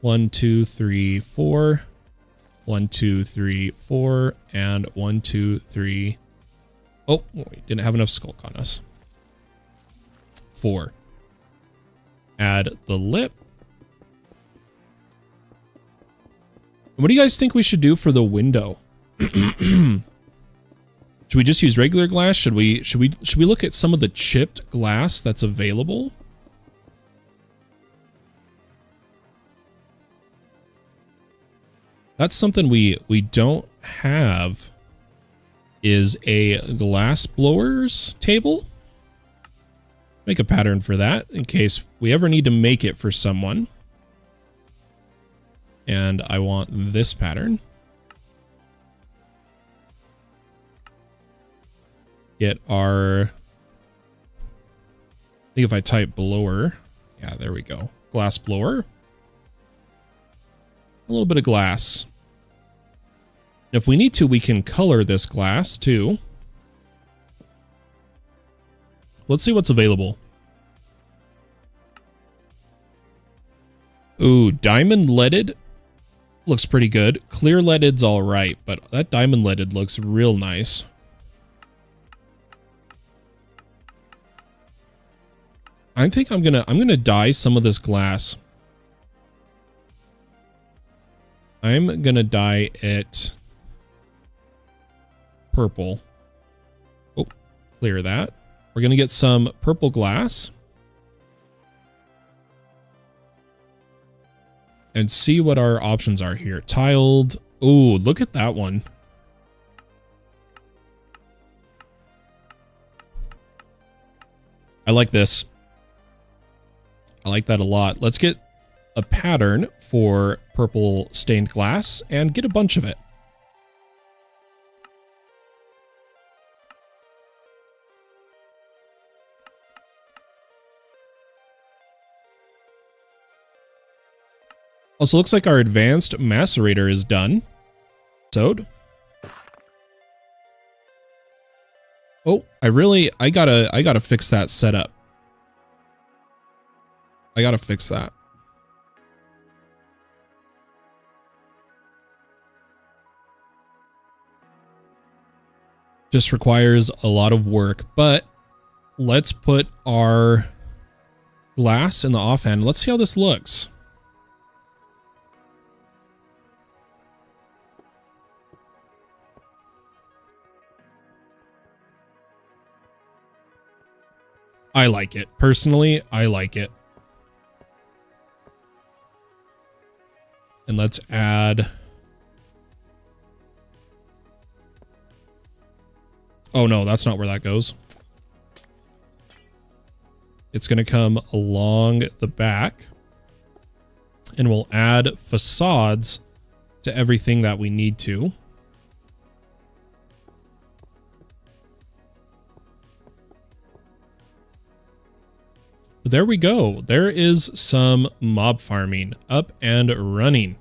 1, 2, 3, 4. 1, 2, 3, 4. And 1, 2, 3. Oh, we didn't have enough skulk on us. 4. Add the lip. What do you guys think we should do for the window? Should we just use regular glass? Should we look at some of the chipped glass that's available? That's something we don't have, is a glass blowers table. Make a pattern for that in case we ever need to make it for someone. And I want this pattern. Get our, I think if I type blower, yeah, there we go. Glass blower. A little bit of glass. And if we need to, we can color this glass too. Let's see what's available. Ooh, diamond leaded looks pretty good. Clear leaded's all right, but that diamond leaded looks real nice. I think I'm gonna dye some of this glass. I'm gonna dye it purple. Oh, clear that. We're gonna get some purple glass and see what our options are here. Tiled. Oh, look at that one. I like this. I like that a lot. Let's get a pattern for purple stained glass and get a bunch of it. Also, looks like our advanced macerator is done. Sewed. Oh, I gotta fix that setup. I gotta fix that. Just requires a lot of work, but let's put our glass in the offhand. Let's see how this looks. I like it. Personally, I like it. And let's add... Oh no, that's not where that goes. It's going to come along the back. And we'll add facades to everything that we need to. There we go. There is some mob farming up and running.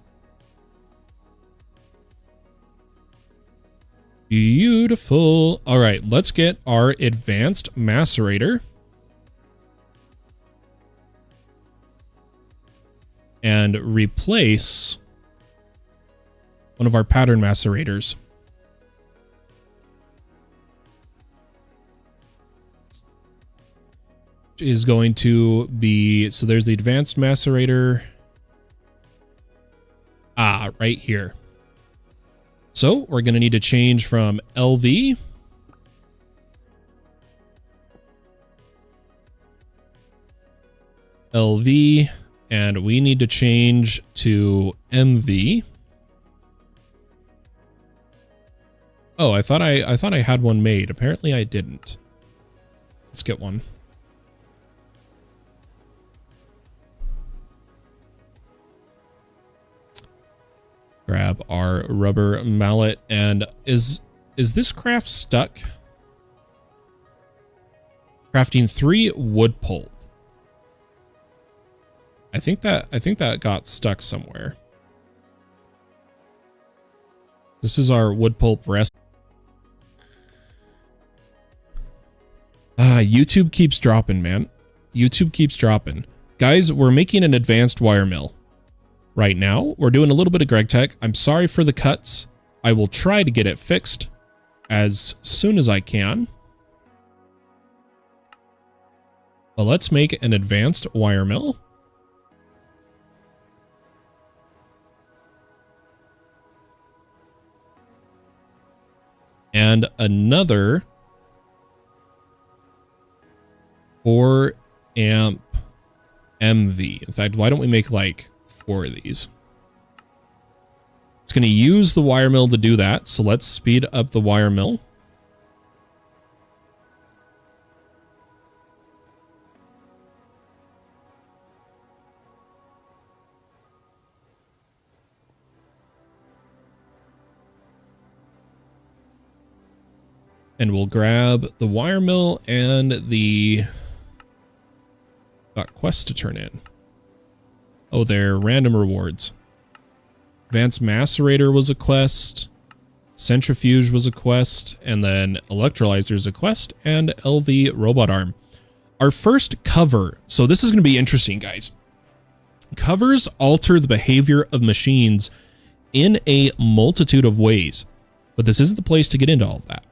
Beautiful. All right, let's get our advanced macerator. And replace one of our pattern macerators. Is going to be, so there's the advanced macerator. Ah, right here. So we're going to need to change from LV LV, and we need to change to MV. Oh, I thought I had one made. Apparently I didn't. Let's get one. Grab our rubber mallet, and is this craft stuck? Crafting 3 wood pulp. I think that got stuck somewhere. This is our wood pulp rest. YouTube keeps dropping, man. YouTube keeps dropping. Guys, we're making an advanced wire mill. Right now, we're doing a little bit of Greg Tech. I'm sorry for the cuts. I will try to get it fixed as soon as I can. But let's make an advanced wire mill. And another 4 amp MV. In fact, why don't we make like 4 of these? It's going to use the wire mill to do that. So let's speed up the wire mill. And we'll grab the wire mill and the got quests to turn in. Oh, they're random rewards. Advanced Macerator was a quest. Centrifuge was a quest. And then Electrolyzer is a quest. And LV Robot Arm. Our first cover. So this is going to be interesting, guys. Covers alter the behavior of machines in a multitude of ways. But this isn't the place to get into all of that.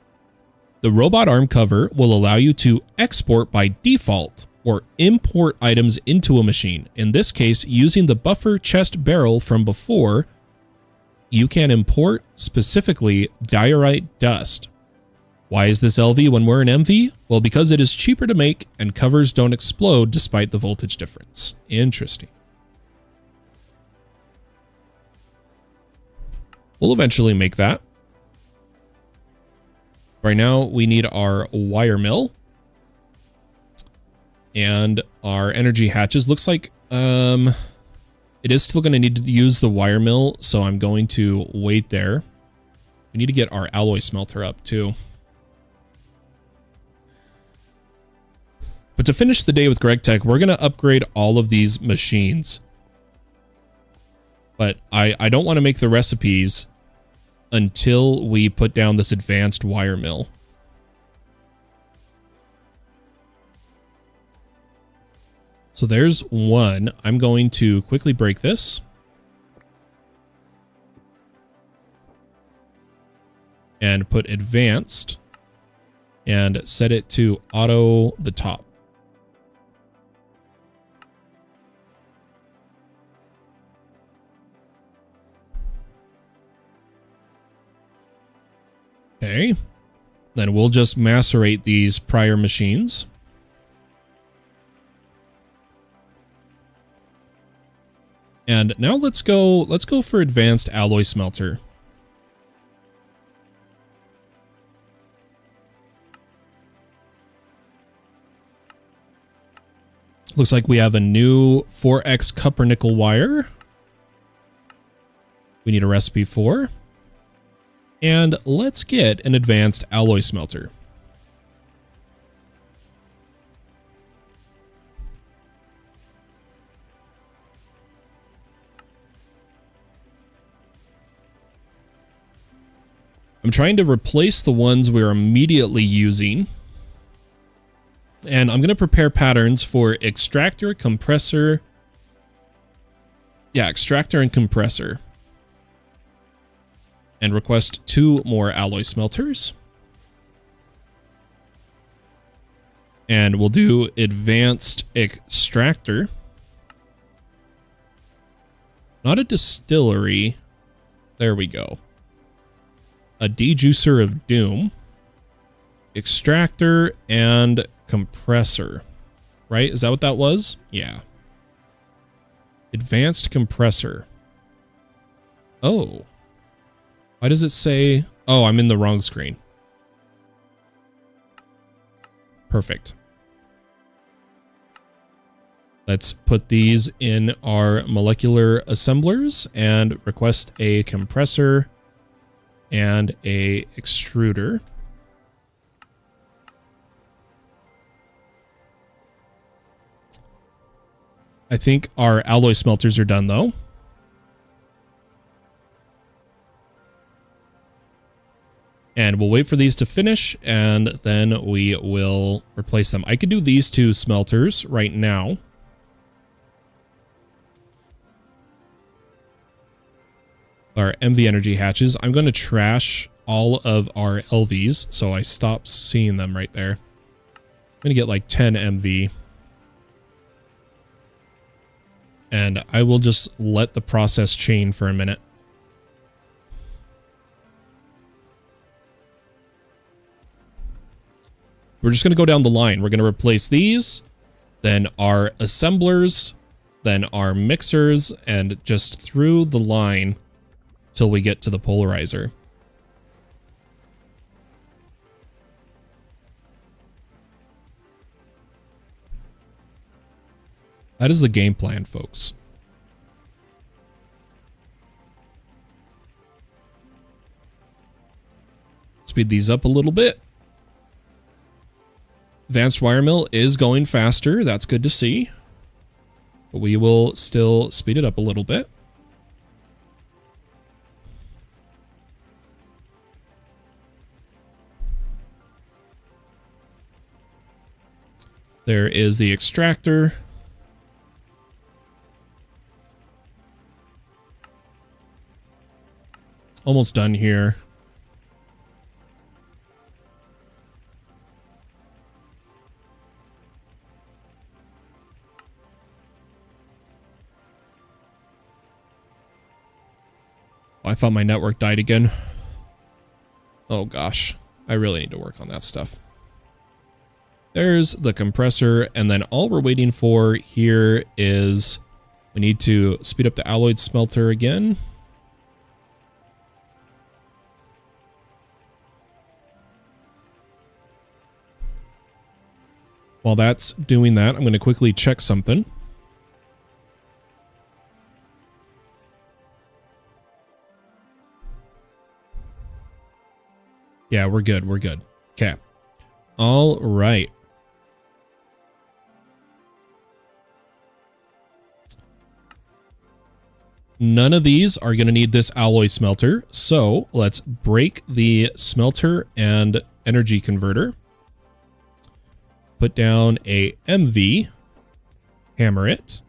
The robot arm cover will allow you to export by default or import items into a machine. In this case, using the buffer chest barrel from before, you can import specifically diorite dust. Why is this LV when we're in MV? Well, because it is cheaper to make and covers don't explode despite the voltage difference. Interesting. We'll eventually make that. Right now, we need our wire mill and our energy hatches. Looks like it is still going to need to use the wire mill, so I'm going to wait there. We need to get our alloy smelter up too. But to finish the day with Greg Tech, we're going to upgrade all of these machines. But I don't want to make the recipes until we put down this advanced wire mill. So there's one. I'm going to quickly break this. And put advanced. And set it to auto the top. Okay, then we'll just macerate these prior machines. And now let's go for advanced alloy smelter. Looks like we have a new 4x copper nickel wire. We need a recipe for. And let's get an advanced alloy smelter. I'm trying to replace the ones we're immediately using. And I'm going to prepare patterns for extractor, compressor. Yeah, extractor and compressor. And request 2 more alloy smelters. And we'll do advanced extractor. Not a distillery. There we go. A dejuicer of doom. Extractor and compressor. Right? Is that what that was? Yeah. Advanced compressor. Oh. Why does it say... Oh, I'm in the wrong screen. Perfect. Let's put these in our molecular assemblers and request a compressor and a extruder. I think our alloy smelters are done though. And we'll wait for these to finish and then we will replace them. I could do these two smelters right now. Our MV energy hatches. I'm going to trash all of our LVs so I stop seeing them right there. I'm going to get like 10 MV. And I will just let the process chain for a minute. We're just going to go down the line. We're going to replace these, then our assemblers, then our mixers, and just through the line till we get to the polarizer. That is the game plan, folks. Speed these up a little bit. Advanced wire mill is going faster. That's good to see. But we will still speed it up a little bit. There is the extractor. Almost done here. I thought my network died again. Oh gosh, I really need to work on that stuff. There's the compressor, and then all we're waiting for here is we need to speed up the alloy smelter again. While that's doing that, I'm going to quickly check something. Yeah, we're good. We're good. Okay. All right. None of these are going to need this alloy smelter. So let's break the smelter and energy converter. Put down a MV, hammer it,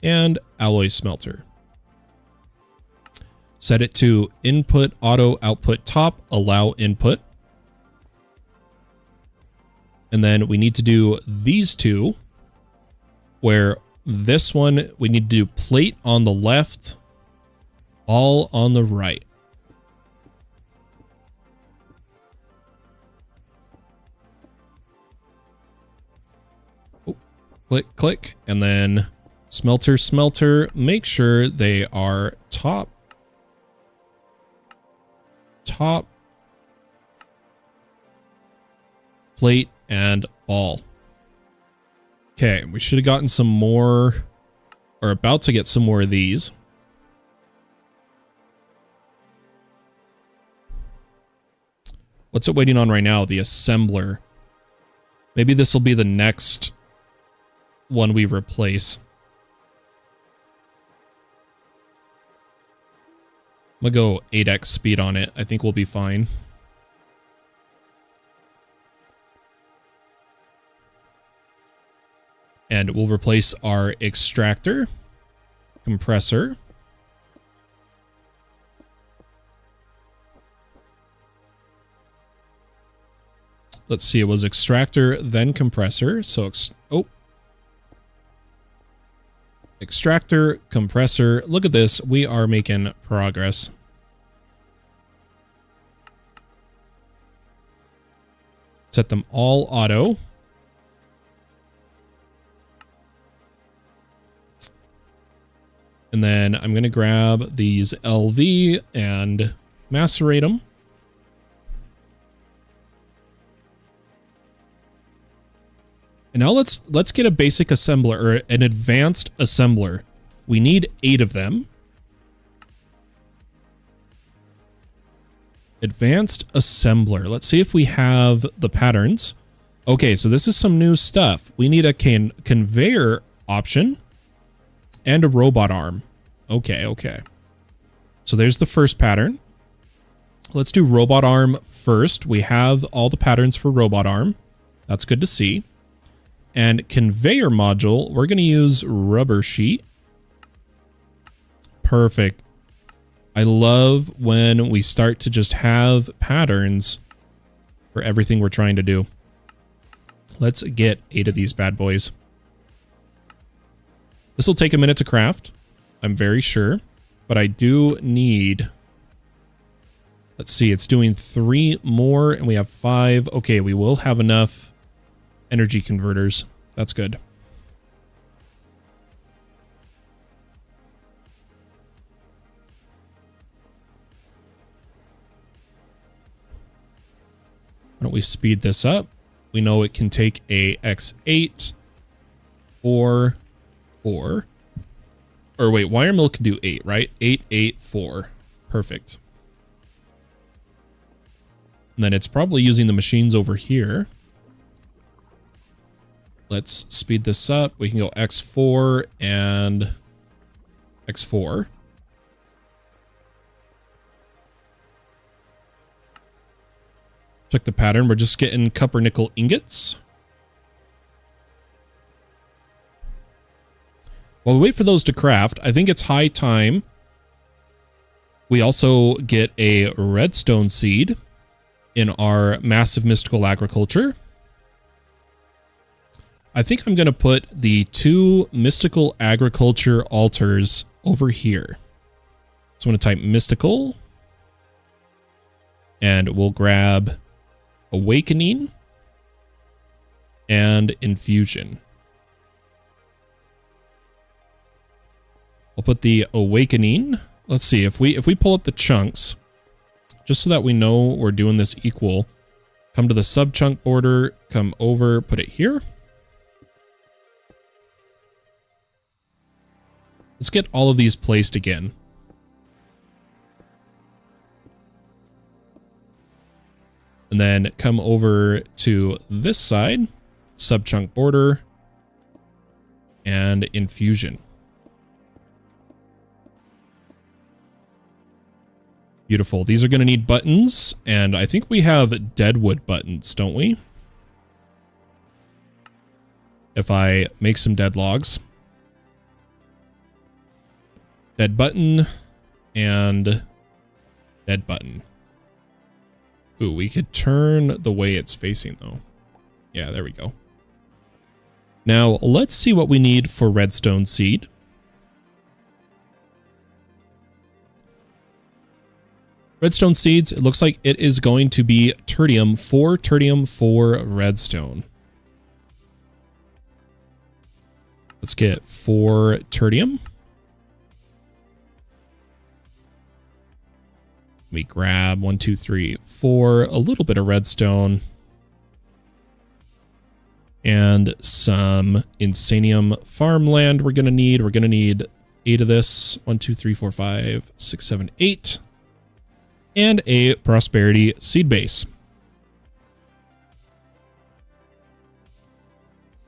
and alloy smelter. Set it to input, auto, output, top, allow input. And then we need to do these two, where this one, we need to do plate on the left, all on the right. Oh, click, click, and then smelter, smelter. Make sure they are top, plate, and ball. Okay, we should have gotten some more, or about to get some more of these. What's it waiting on right now? The assembler. Maybe this will be the next one we replace. I'm gonna go 8x speed on it. I think we'll be fine. And we'll replace our extractor, compressor, let's see, it was extractor, then compressor. So, extractor, compressor. Look at this. We are making progress. Set them all auto. And then I'm going to grab these LV and macerate them. And now let's get a basic assembler or an advanced assembler. We need 8 of them. Advanced assembler. Let's see if we have the patterns. Okay, so this is some new stuff. We need a conveyor option and a robot arm. Okay. So there's the first pattern. Let's do robot arm first. We have all the patterns for robot arm. That's good to see. And conveyor module, we're going to use rubber sheet. Perfect. I love when we start to just have patterns for everything we're trying to do. Let's get 8 of these bad boys. This will take a minute to craft, I'm very sure, but I do need... Let's see, it's doing 3 more and we have 5. Okay, we will have enough energy converters. That's good. Why don't we speed this up? We know it can take a X8 or 4. Or wait, wire mill can do 8, right? 8, 8, 4. Perfect. And then it's probably using the machines over here. Let's speed this up. We can go X4 and X4. Check the pattern. We're just getting copper nickel ingots. While we wait for those to craft, I think it's high time we also get a redstone seed in our massive mystical agriculture. I think I'm going to put the 2 mystical agriculture altars over here. So I'm going to type mystical and we'll grab awakening and infusion. I'll put the awakening. Let's see if we pull up the chunks, just so that we know we're doing this equal. Come to the sub chunk border, come over, put it here. Let's get all of these placed again. And then come over to this side, sub chunk border, and infusion. Beautiful. These are going to need buttons, and I think we have deadwood buttons, don't we? If I make some dead logs. Dead button and dead button. Ooh, we could turn the way it's facing though. Yeah, there we go. Now let's see what we need for redstone seed. Redstone seeds, it looks like it is going to be tertium, 4 redstone. Let's get 4 tertium. We grab 1, 2, 3, 4, a little bit of redstone. And some insanium farmland we're going to need. We're going to need 8 of this. 1, 2, 3, 4, 5, 6, 7, 8. And a prosperity seed base.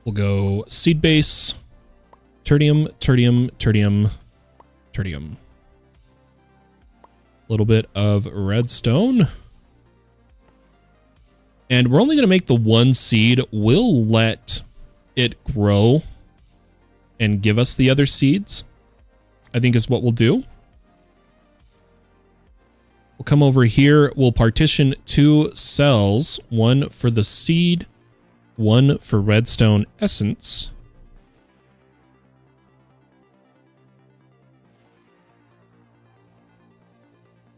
We'll go seed base, tertium, tertium, tertium, tertium. A little bit of redstone. And we're only going to make the 1 seed. We'll let it grow and give us the other seeds, I think is what we'll do. We'll come over here. We'll partition 2 cells, 1 for the seed, 1 for redstone essence.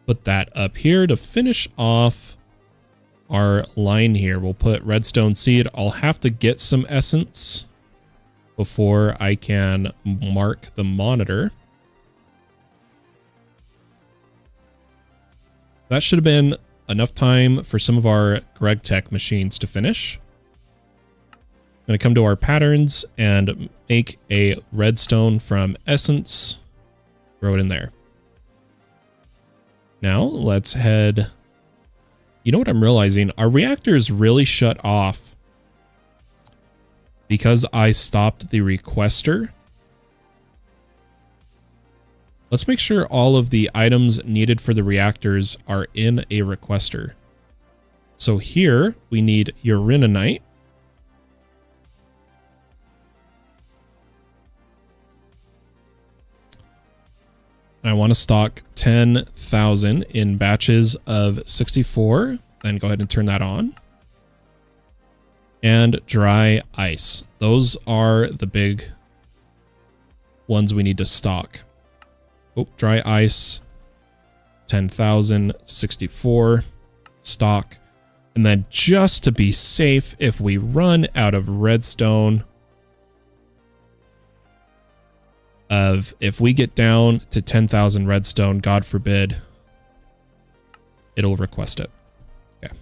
Put that up here to finish off our line here. We'll put redstone seed. I'll have to get some essence before I can mark the monitor. That should have been enough time for some of our Greg Tech machines to finish. I'm going to come to our patterns and make a redstone from essence. Throw it in there. Now let's head... You know what I'm realizing? Our reactors really shut off because I stopped the requester. Let's make sure all of the items needed for the reactors are in a requester. So here we need uraninite. I want to stock 10,000 in batches of 64. Then go ahead and turn that on. And dry ice. Those are the big ones we need to stock. Oh, dry ice, 10,000, 64 stock. And then just to be safe, if we run out of redstone, if we get down to 10,000 redstone, God forbid, it'll request it. Okay.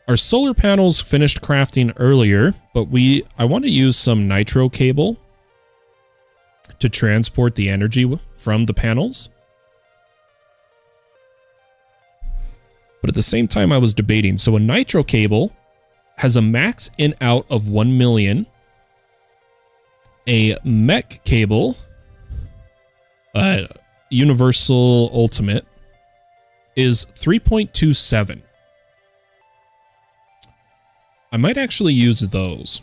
Our solar panels finished crafting earlier, but I want to use some nitro cable to transport the energy from the panels. But at the same time, I was debating. So a nitro cable has a max in out of 1 million. A mech cable, universal ultimate, is 3.27. I might actually use those.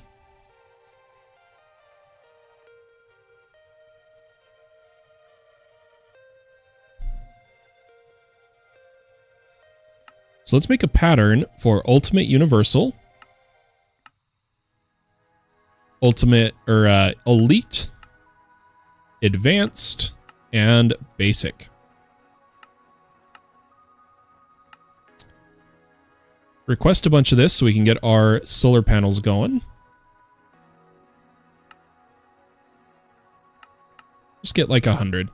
So let's make a pattern for ultimate universal, ultimate or elite, advanced, and basic. Request a bunch of this so we can get our solar panels going. Just get like 100.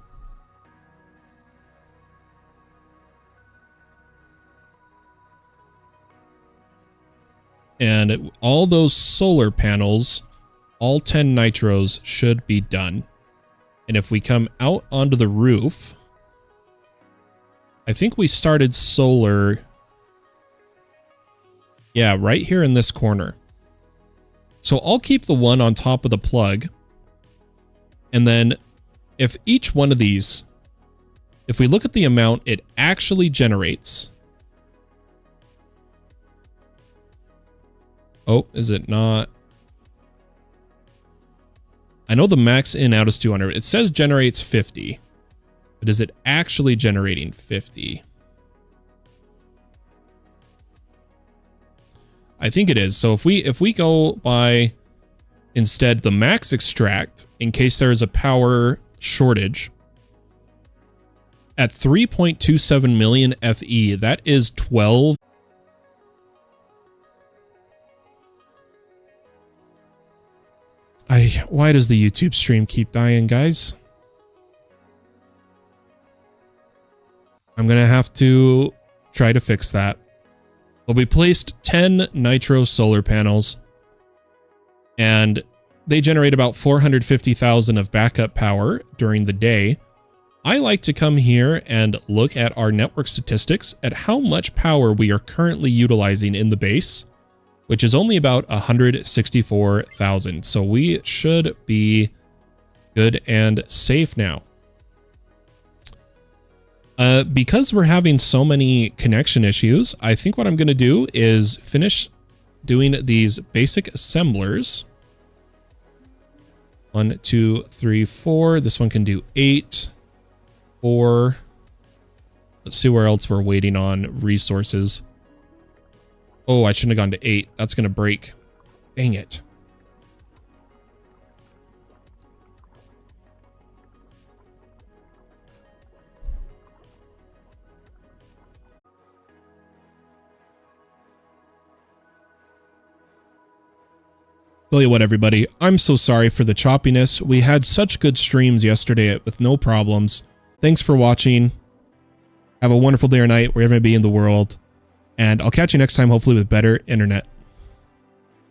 And all those solar panels, all 10 nitros should be done. And if we come out onto the roof, I think we started solar. Yeah, right here in this corner. So I'll keep the one on top of the plug. And then if each one of these, if we look at the amount it actually generates. Oh, is it not? I know the max in out is 200. It says generates 50. But is it actually generating 50? I think it is. So if we go by instead the max extract, in case there is a power shortage, at 3.27 million FE, that is 12. Why does the YouTube stream keep dying, guys? I'm going to have to try to fix that. Well, we placed 10 nitro solar panels, and they generate about 450,000 of backup power during the day. I like to come here and look at our network statistics at how much power we are currently utilizing in the base, which is only about 164,000. So we should be good and safe now. Because we're having so many connection issues, I think what I'm going to do is finish doing these basic assemblers. 1, 2, 3, 4. This one can do 8, 4. Let's see where else we're waiting on resources. Oh, I shouldn't have gone to 8. That's going to break. Dang it. Tell you what, everybody, I'm so sorry for the choppiness. We had such good streams yesterday with no problems. Thanks for watching. Have a wonderful day or night wherever you may be in the world. And I'll catch you next time, hopefully with better internet.